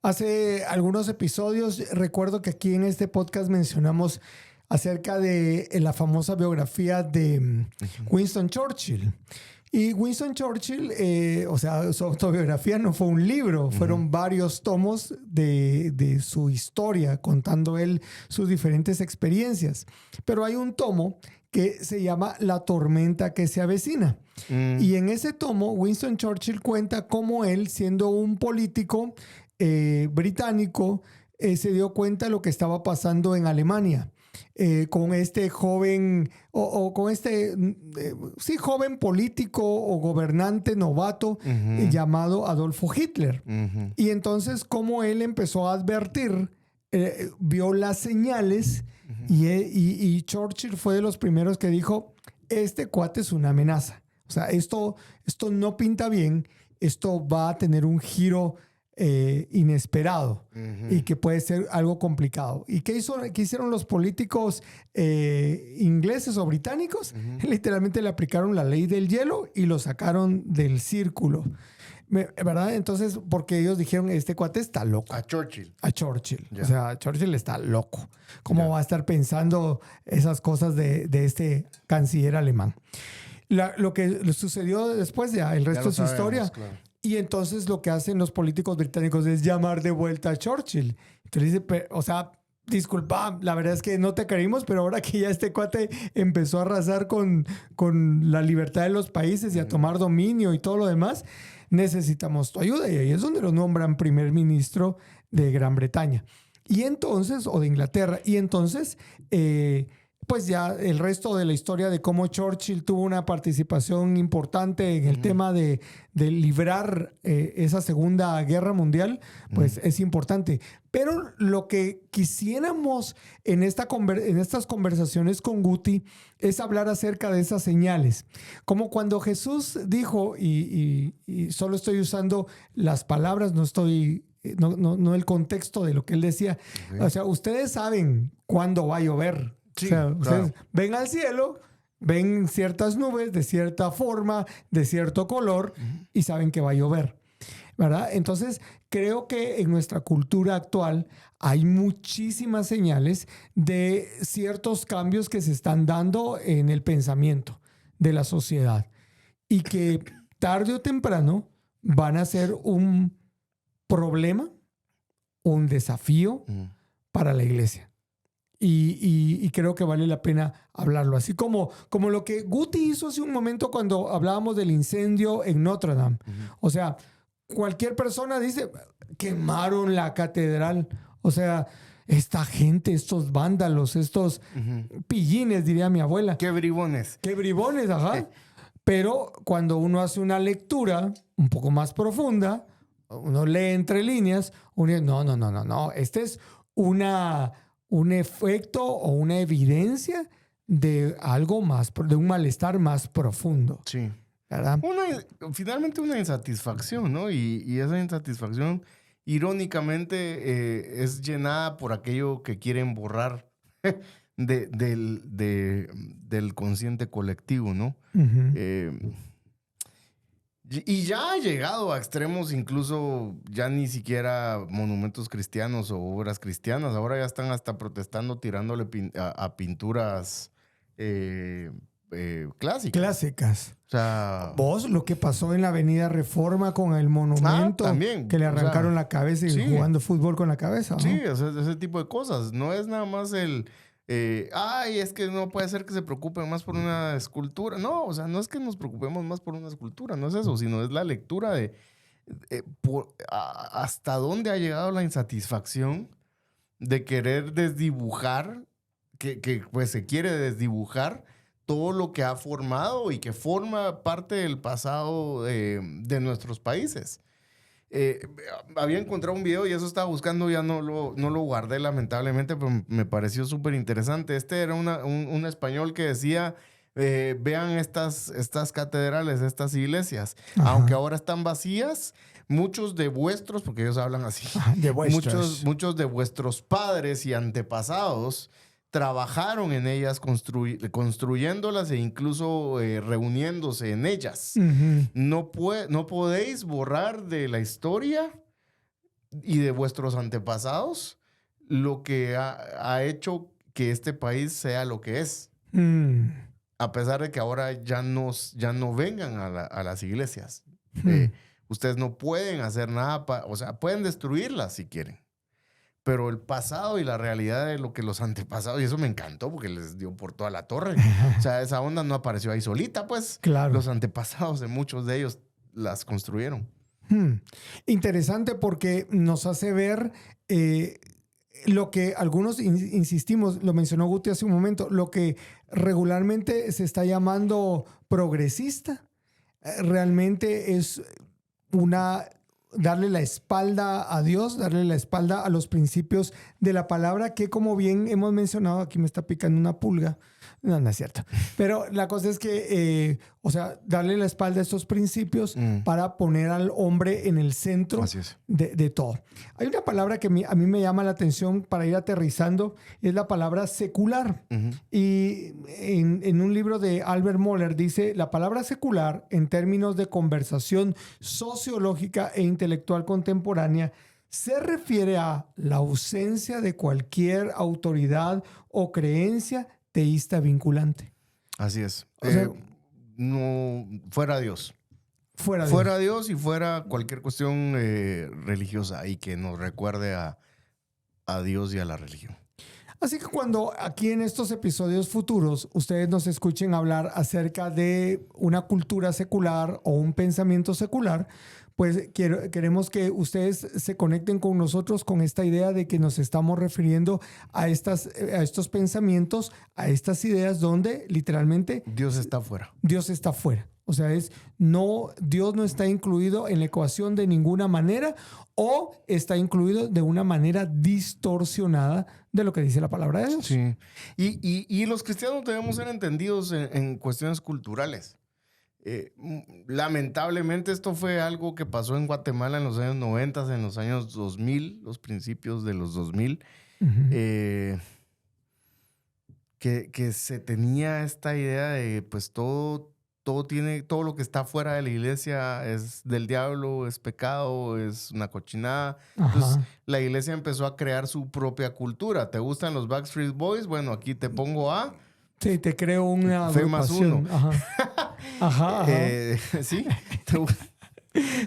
Hace algunos episodios, recuerdo que aquí en este podcast mencionamos acerca de la famosa biografía de Winston Churchill. Y Winston Churchill, o sea, su autobiografía no fue un libro, fueron varios tomos de su historia, contando él sus diferentes experiencias. Pero hay un tomo que se llama La tormenta que se avecina. Y en ese tomo, Winston Churchill cuenta cómo él, siendo un político británico, se dio cuenta de lo que estaba pasando en Alemania. Con este joven joven político o gobernante novato llamado Adolfo Hitler. Y entonces como él empezó a advertir, vio las señales y Churchill fue de los primeros que dijo, este cuate es una amenaza. O sea, esto no pinta bien, esto va a tener un giro inesperado y que puede ser algo complicado. ¿Y qué hicieron los políticos ingleses o británicos? Literalmente le aplicaron la ley del hielo y lo sacaron del círculo. ¿Verdad? Entonces, porque ellos dijeron, este cuate está loco. A Churchill. O sea, Churchill está loco. ¿Cómo va a estar pensando esas cosas de este canciller alemán? Lo que sucedió después, ya el resto de su historia. Claro. Y entonces lo que hacen los políticos británicos es llamar de vuelta a Churchill. Entonces dice, o sea, disculpa, la verdad es que no te querimos, pero ahora que ya este cuate empezó a arrasar con la libertad de los países y a tomar dominio y todo lo demás, necesitamos tu ayuda. Y ahí es donde lo nombran primer ministro de Gran Bretaña. Y entonces, o de Inglaterra. Y entonces, pues ya el resto de la historia de cómo Churchill tuvo una participación importante en el tema de librar esa Segunda Guerra Mundial, pues es importante. Pero lo que quisiéramos en estas conversaciones con Guti es hablar acerca de esas señales. Como cuando Jesús dijo, y solo estoy usando las palabras, no el contexto de lo que él decía. O sea, ustedes saben cuándo va a llover. Sí, o sea, ustedes ven al cielo, ven ciertas nubes de cierta forma, de cierto color y saben que va a llover, ¿verdad? Entonces, creo que en nuestra cultura actual hay muchísimas señales de ciertos cambios que se están dando en el pensamiento de la sociedad y que tarde o temprano van a ser un problema, un desafío para la iglesia. Y creo que vale la pena hablarlo. Así como lo que Guti hizo hace un momento cuando hablábamos del incendio en Notre Dame. O sea, cualquier persona dice, quemaron la catedral. O sea, esta gente, estos vándalos, estos pillines, diría mi abuela. Qué bribones. Qué bribones, ajá. Pero cuando uno hace una lectura un poco más profunda, uno lee entre líneas, uno dice, no. Este es un efecto o una evidencia de algo más, de un malestar más profundo. Sí. ¿Verdad? Finalmente una insatisfacción, ¿no? Y esa insatisfacción, irónicamente, es llenada por aquello que quieren borrar del consciente colectivo, ¿no? Uh-huh. Y ya ha llegado a extremos, incluso ya ni siquiera monumentos cristianos o obras cristianas. Ahora ya están hasta protestando, tirándole a pinturas clásicas. O sea, vos, lo que pasó en la Avenida Reforma con el monumento también, que le arrancaron la cabeza y sí, jugando fútbol con la cabeza, ¿no? Sí, ese tipo de cosas. No es nada más es que no puede ser que se preocupen más por una escultura. No, o sea, no es que nos preocupemos más por una escultura, no es eso, sino es la lectura de hasta dónde ha llegado la insatisfacción de querer desdibujar, que pues se quiere desdibujar todo lo que ha formado y que forma parte del pasado de nuestros países. Había encontrado un video y eso estaba buscando, ya no lo guardé lamentablemente, pero me pareció súper interesante. Era un español que decía, vean estas catedrales, estas iglesias, ajá, aunque ahora están vacías, muchos de vuestros, porque ellos hablan así, muchos de vuestros padres y antepasados trabajaron en ellas, construyéndolas e incluso reuniéndose en ellas. Uh-huh. No podéis borrar de la historia y de vuestros antepasados lo que ha hecho que este país sea lo que es. A pesar de que ahora ya no vengan a las iglesias. Ustedes no pueden hacer nada, o sea, pueden destruirlas si quieren. Pero el pasado y la realidad de lo que los antepasados, y eso me encantó porque les dio por toda la torre. O sea, esa onda no apareció ahí solita, pues. Claro. Los antepasados de muchos de ellos las construyeron. Interesante porque nos hace ver lo que algunos insistimos, lo mencionó Guti hace un momento, lo que regularmente se está llamando progresista, realmente es darle la espalda a Dios, darle la espalda a los principios de la palabra que, como bien hemos mencionado, aquí me está picando una pulga. No es cierto. Pero la cosa es que, darle la espalda a estos principios para poner al hombre en el centro de todo. Hay una palabra que a mí me llama la atención para ir aterrizando, es la palabra secular. Uh-huh. Y en un libro de Albert Mohler dice, la palabra secular, en términos de conversación sociológica e intelectual contemporánea, se refiere a la ausencia de cualquier autoridad o creencia teísta vinculante. Así es. No, fuera Dios. Fuera Dios y fuera cualquier cuestión religiosa y que nos recuerde a Dios y a la religión. Así que cuando aquí en estos episodios futuros ustedes nos escuchen hablar acerca de una cultura secular o un pensamiento secular, pues queremos que ustedes se conecten con nosotros con esta idea de que nos estamos refiriendo a estos pensamientos, a estas ideas donde literalmente Dios está fuera. Dios está fuera. O sea, Dios no está incluido en la ecuación de ninguna manera o está incluido de una manera distorsionada de lo que dice la palabra de Dios. Sí. Y los cristianos debemos ser entendidos en cuestiones culturales. Lamentablemente esto fue algo que pasó en Guatemala en los años 90, en los años 2000, los principios de los 2000, uh-huh. Que se tenía esta idea de pues todo lo que está fuera de la iglesia es del diablo, es pecado, es una cochinada. Ajá. Entonces la iglesia empezó a crear su propia cultura. ¿Te gustan los Backstreet Boys? Bueno, aquí te pongo a... Sí, te creo una Fe más uno. Ajá. Ajá. Sí.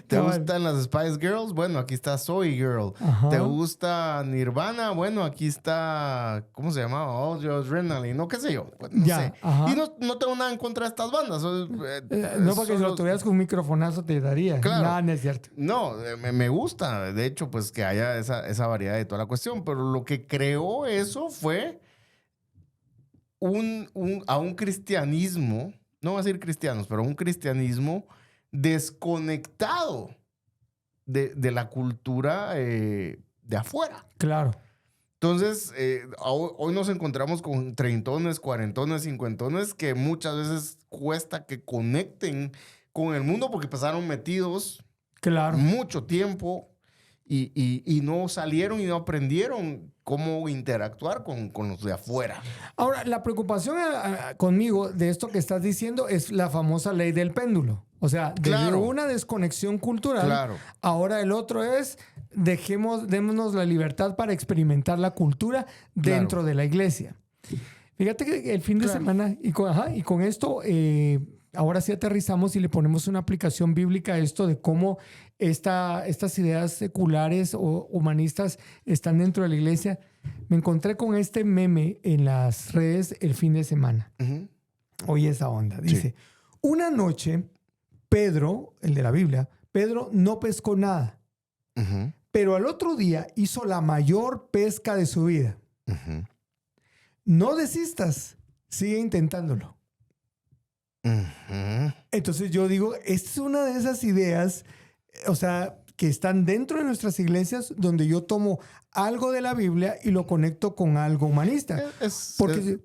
¿Te gustan las Spice Girls? Bueno, aquí está Soy Girl. Ajá. ¿Te gusta Nirvana? Bueno, aquí está... ¿Cómo se llamaba? Oh, Adrenaline. No, qué sé yo. Pues, no sé. Ajá. Y no tengo nada en contra de estas bandas. No, porque si lo tuvieras con un microfonazo te daría. Claro. Nada, no es cierto. No, me gusta. De hecho, pues que haya esa variedad de toda la cuestión. Pero lo que creó eso fue a un cristianismo, no voy a decir cristianos, pero un cristianismo desconectado de la cultura de afuera. Claro. Entonces, hoy nos encontramos con treintones, cuarentones, cincuentones que muchas veces cuesta que conecten con el mundo porque pasaron metidos mucho tiempo y no salieron y no aprendieron cómo interactuar con los de afuera. Ahora, la preocupación conmigo de esto que estás diciendo es la famosa ley del péndulo. O sea, desde una desconexión cultural, ahora el otro es démonos la libertad para experimentar la cultura dentro de la iglesia. Fíjate que el fin de semana, y con esto, ahora sí aterrizamos y le ponemos una aplicación bíblica a esto de cómo estas ideas seculares o humanistas están dentro de la iglesia. Me encontré con este meme en las redes el fin de semana. Uh-huh. Oye esa onda. Dice, una noche, Pedro, el de la Biblia, Pedro no pescó nada. Uh-huh. Pero al otro día hizo la mayor pesca de su vida. Uh-huh. No desistas, sigue intentándolo. Uh-huh. Entonces yo digo, esta es una de esas ideas, o sea, que están dentro de nuestras iglesias donde yo tomo algo de la Biblia y lo conecto con algo humanista.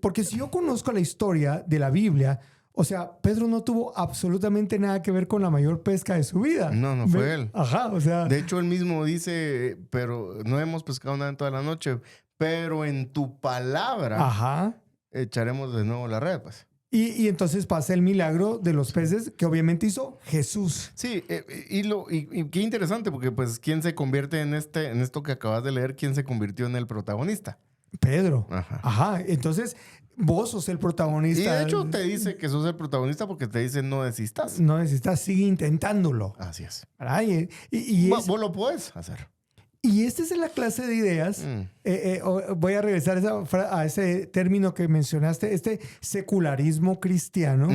Porque si yo conozco la historia de la Biblia, o sea, Pedro no tuvo absolutamente nada que ver con la mayor pesca de su vida. No fue él. Ajá, o sea. De hecho, él mismo dice, pero no hemos pescado nada en toda la noche, pero en tu palabra echaremos de nuevo la red, pues. Y entonces pasa el milagro de los peces que obviamente hizo Jesús. Sí, y qué interesante, porque pues, ¿quién se convierte en esto que acabas de leer? ¿Quién se convirtió en el protagonista? Pedro. Ajá. Entonces, vos sos el protagonista. Y de hecho te dice que sos el protagonista porque te dice no desistas. No desistas, sigue intentándolo. Así es. Vos lo puedes hacer. Y esta es la clase de ideas. Voy a regresar a ese término que mencionaste, este secularismo cristiano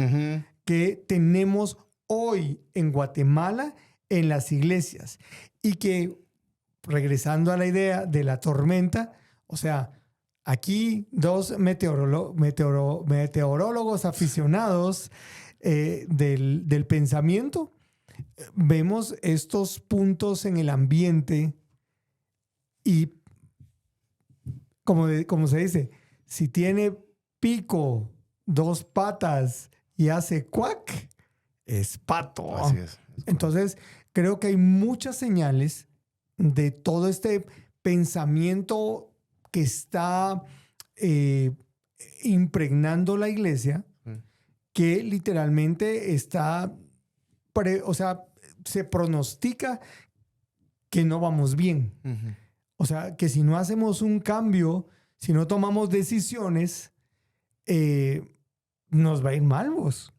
que tenemos hoy en Guatemala en las iglesias. Y que, regresando a la idea de la tormenta, o sea, aquí dos meteorólogos aficionados del pensamiento, vemos estos puntos en el ambiente. Y como se dice, si tiene pico, dos patas y hace cuac, es pato. Así es. Entonces, creo que hay muchas señales de todo este pensamiento que está impregnando la iglesia, que literalmente está, se pronostica que no vamos bien. Uh-huh. O sea, que si no hacemos un cambio, si no tomamos decisiones, nos va a ir mal, vos.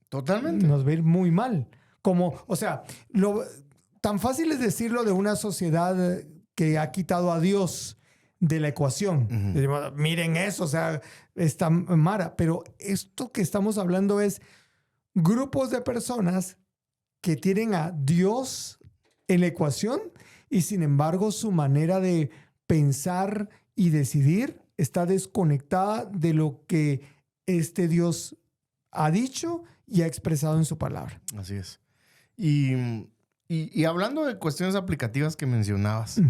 Totalmente. Nos va a ir muy mal. Tan fácil es decirlo de una sociedad que ha quitado a Dios de la ecuación. Uh-huh. Miren eso, o sea, está mara. Pero esto que estamos hablando es grupos de personas que tienen a Dios en la ecuación. Y sin embargo, su manera de pensar y decidir está desconectada de lo que este Dios ha dicho y ha expresado en su palabra. Así es. Y hablando de cuestiones aplicativas que mencionabas,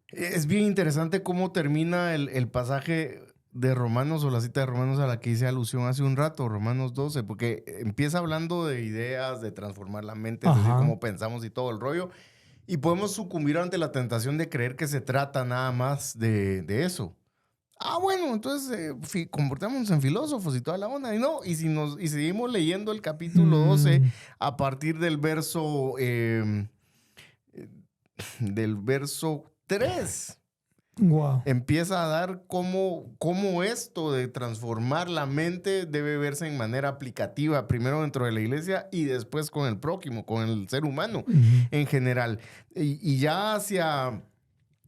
es bien interesante cómo termina el pasaje de Romanos o la cita de Romanos a la que hice alusión hace un rato, Romanos 12, porque empieza hablando de ideas, de transformar la mente, es decir, cómo pensamos y todo el rollo. Y podemos sucumbir ante la tentación de creer que se trata nada más de eso. Bueno, entonces comportémonos en filósofos y toda la onda. Y no, y seguimos leyendo el capítulo 12 a partir del verso 3. Wow. Empieza a dar cómo esto de transformar la mente debe verse en manera aplicativa, primero dentro de la iglesia y después con el prójimo, con el ser humano en general. Y ya hacia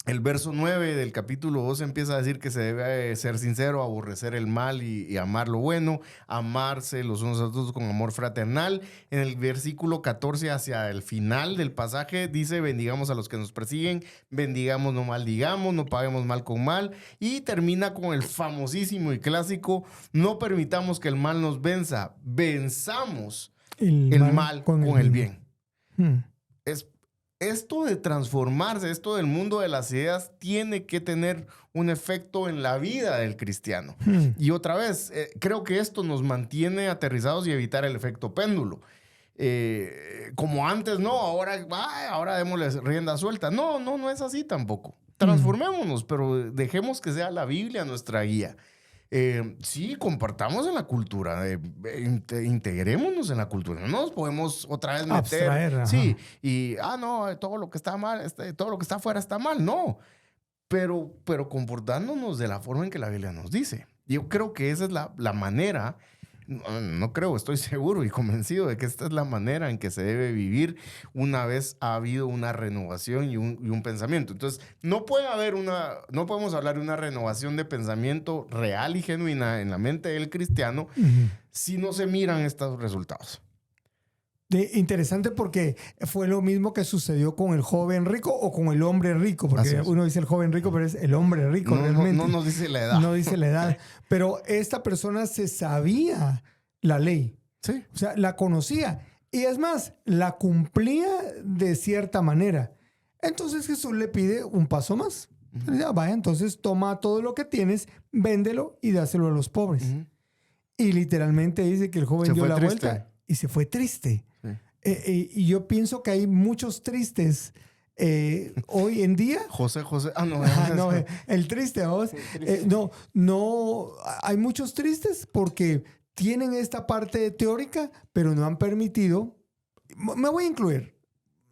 el verso 9 del capítulo 2 empieza a decir que se debe ser sincero, aborrecer el mal y amar lo bueno, amarse los unos a los otros con amor fraternal. En el versículo 14 hacia el final del pasaje dice, bendigamos a los que nos persiguen, bendigamos, no maldigamos, no paguemos mal con mal. Y termina con el famosísimo y clásico, no permitamos que el mal nos venza, venzamos el mal con el bien. esto de transformarse, esto del mundo de las ideas, tiene que tener un efecto en la vida del cristiano. Y otra vez, creo que esto nos mantiene aterrizados y evitar el efecto péndulo. Como antes, no, ahora démosle rienda suelta. No es así tampoco. Transformémonos, pero dejemos que sea la Biblia nuestra guía. Sí, compartamos en la cultura, integrémonos en la cultura. No nos podemos otra vez meter. Abstraer, sí, y, no, todo lo que está mal, todo lo que está afuera está mal. No, pero comportándonos de la forma en que la Biblia nos dice. Yo creo que esa es la manera. No creo, estoy seguro y convencido de que esta es la manera en que se debe vivir una vez ha habido una renovación y un pensamiento. Entonces, no podemos hablar de una renovación de pensamiento real y genuina en la mente del cristiano si no se miran estos resultados. Interesante porque fue lo mismo que sucedió con el joven rico o con el hombre rico, porque uno dice el joven rico, pero es el hombre rico realmente. No nos dice la edad. No dice la edad. Pero esta persona se sabía la ley. Sí. O sea, la conocía. Y es más, la cumplía de cierta manera. Entonces Jesús le pide un paso más. Vaya, entonces toma todo lo que tienes, véndelo y dáselo a los pobres. Y literalmente dice que el joven dio la vuelta y se fue triste. Y yo pienso que hay muchos tristes hoy en día. José. El triste, vos. Hay muchos tristes porque tienen esta parte teórica, pero no han permitido. Me voy a incluir.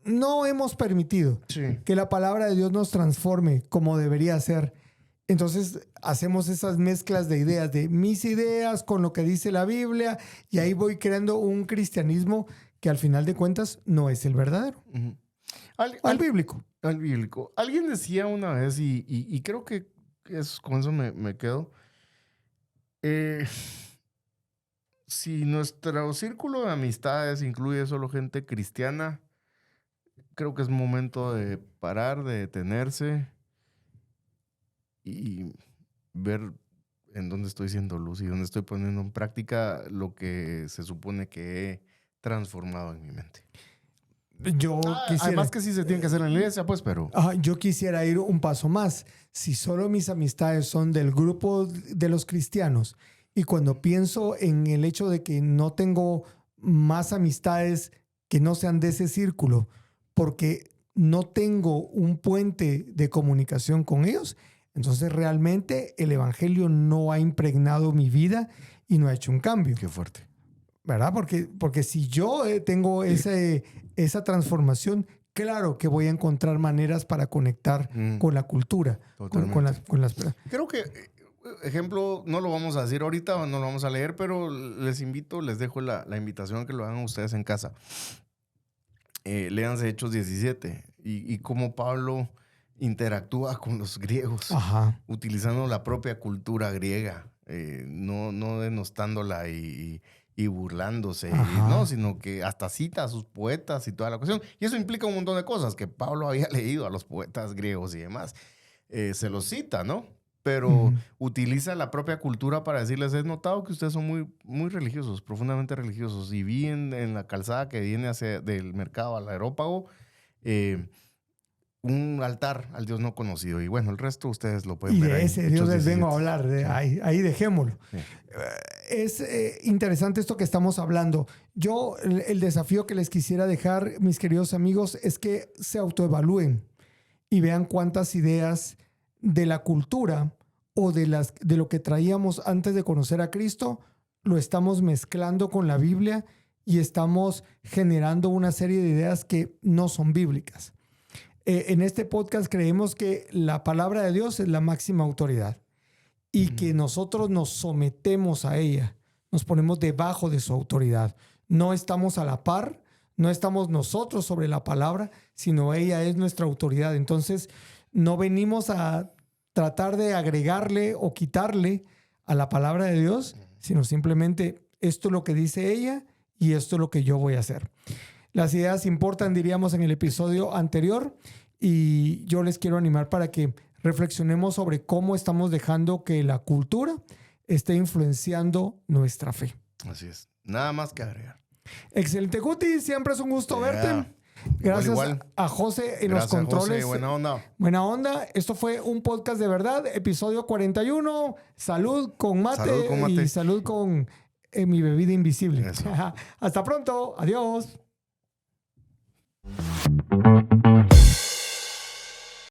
No hemos permitido que la palabra de Dios nos transforme como debería ser. Entonces hacemos esas mezclas de ideas, de mis ideas con lo que dice la Biblia, y ahí voy creando un cristianismo que al final de cuentas no es el verdadero. Al bíblico. Al bíblico. Alguien decía una vez, y creo que con eso me quedo, si nuestro círculo de amistades incluye solo gente cristiana, creo que es momento de parar, de detenerse y ver en dónde estoy siendo luz y dónde estoy poniendo en práctica lo que se supone que he transformado en mi mente. Yo quisiera, además que sí se tiene que hacer en la iglesia, pues, pero... yo quisiera ir un paso más. Si solo mis amistades son del grupo de los cristianos, y cuando pienso en el hecho de que no tengo más amistades que no sean de ese círculo, porque no tengo un puente de comunicación con ellos, entonces realmente el evangelio no ha impregnado mi vida y no ha hecho un cambio. Qué fuerte. ¿Verdad? Porque si yo tengo esa transformación, claro que voy a encontrar maneras para conectar con la cultura, con las... Creo que, ejemplo, no lo vamos a decir ahorita, no lo vamos a leer, pero les dejo la invitación a que lo hagan ustedes en casa. Léanse Hechos 17 y cómo Pablo interactúa con los griegos, utilizando la propia cultura griega, no denostándola y burlándose, no, sino que hasta cita a sus poetas y toda la cuestión. Y eso implica un montón de cosas que Pablo había leído a los poetas griegos y demás. Se los cita, ¿no? Pero utiliza la propia cultura para decirles, he notado que ustedes son muy, muy religiosos, profundamente religiosos. Y vi en la calzada que viene del mercado al Areópago, un altar al Dios no conocido. Y bueno, el resto ustedes lo pueden ver. Y de ese Dios les vengo a hablar. Ahí dejémoslo. Sí. Es interesante esto que estamos hablando. Yo, el desafío que les quisiera dejar, mis queridos amigos, es que se autoevalúen y vean cuántas ideas de la cultura o de lo que traíamos antes de conocer a Cristo lo estamos mezclando con la Biblia y estamos generando una serie de ideas que no son bíblicas. En este podcast creemos que la palabra de Dios es la máxima autoridad y que nosotros nos sometemos a ella, nos ponemos debajo de su autoridad. No estamos a la par, no estamos nosotros sobre la palabra, sino ella es nuestra autoridad. Entonces, no venimos a tratar de agregarle o quitarle a la palabra de Dios, sino simplemente esto es lo que dice ella y esto es lo que yo voy a hacer. Las ideas importan, diríamos en el episodio anterior, y yo les quiero animar para que reflexionemos sobre cómo estamos dejando que la cultura esté influenciando nuestra fe. Así es. Nada más que agregar. Excelente, Guti. Siempre es un gusto verte. Gracias igual. a José en Gracias, los controles. José, buena onda. Buena onda. Esto fue un podcast de verdad, episodio 41. Salud con mate, y salud con mi bebida invisible. Hasta pronto. Adiós.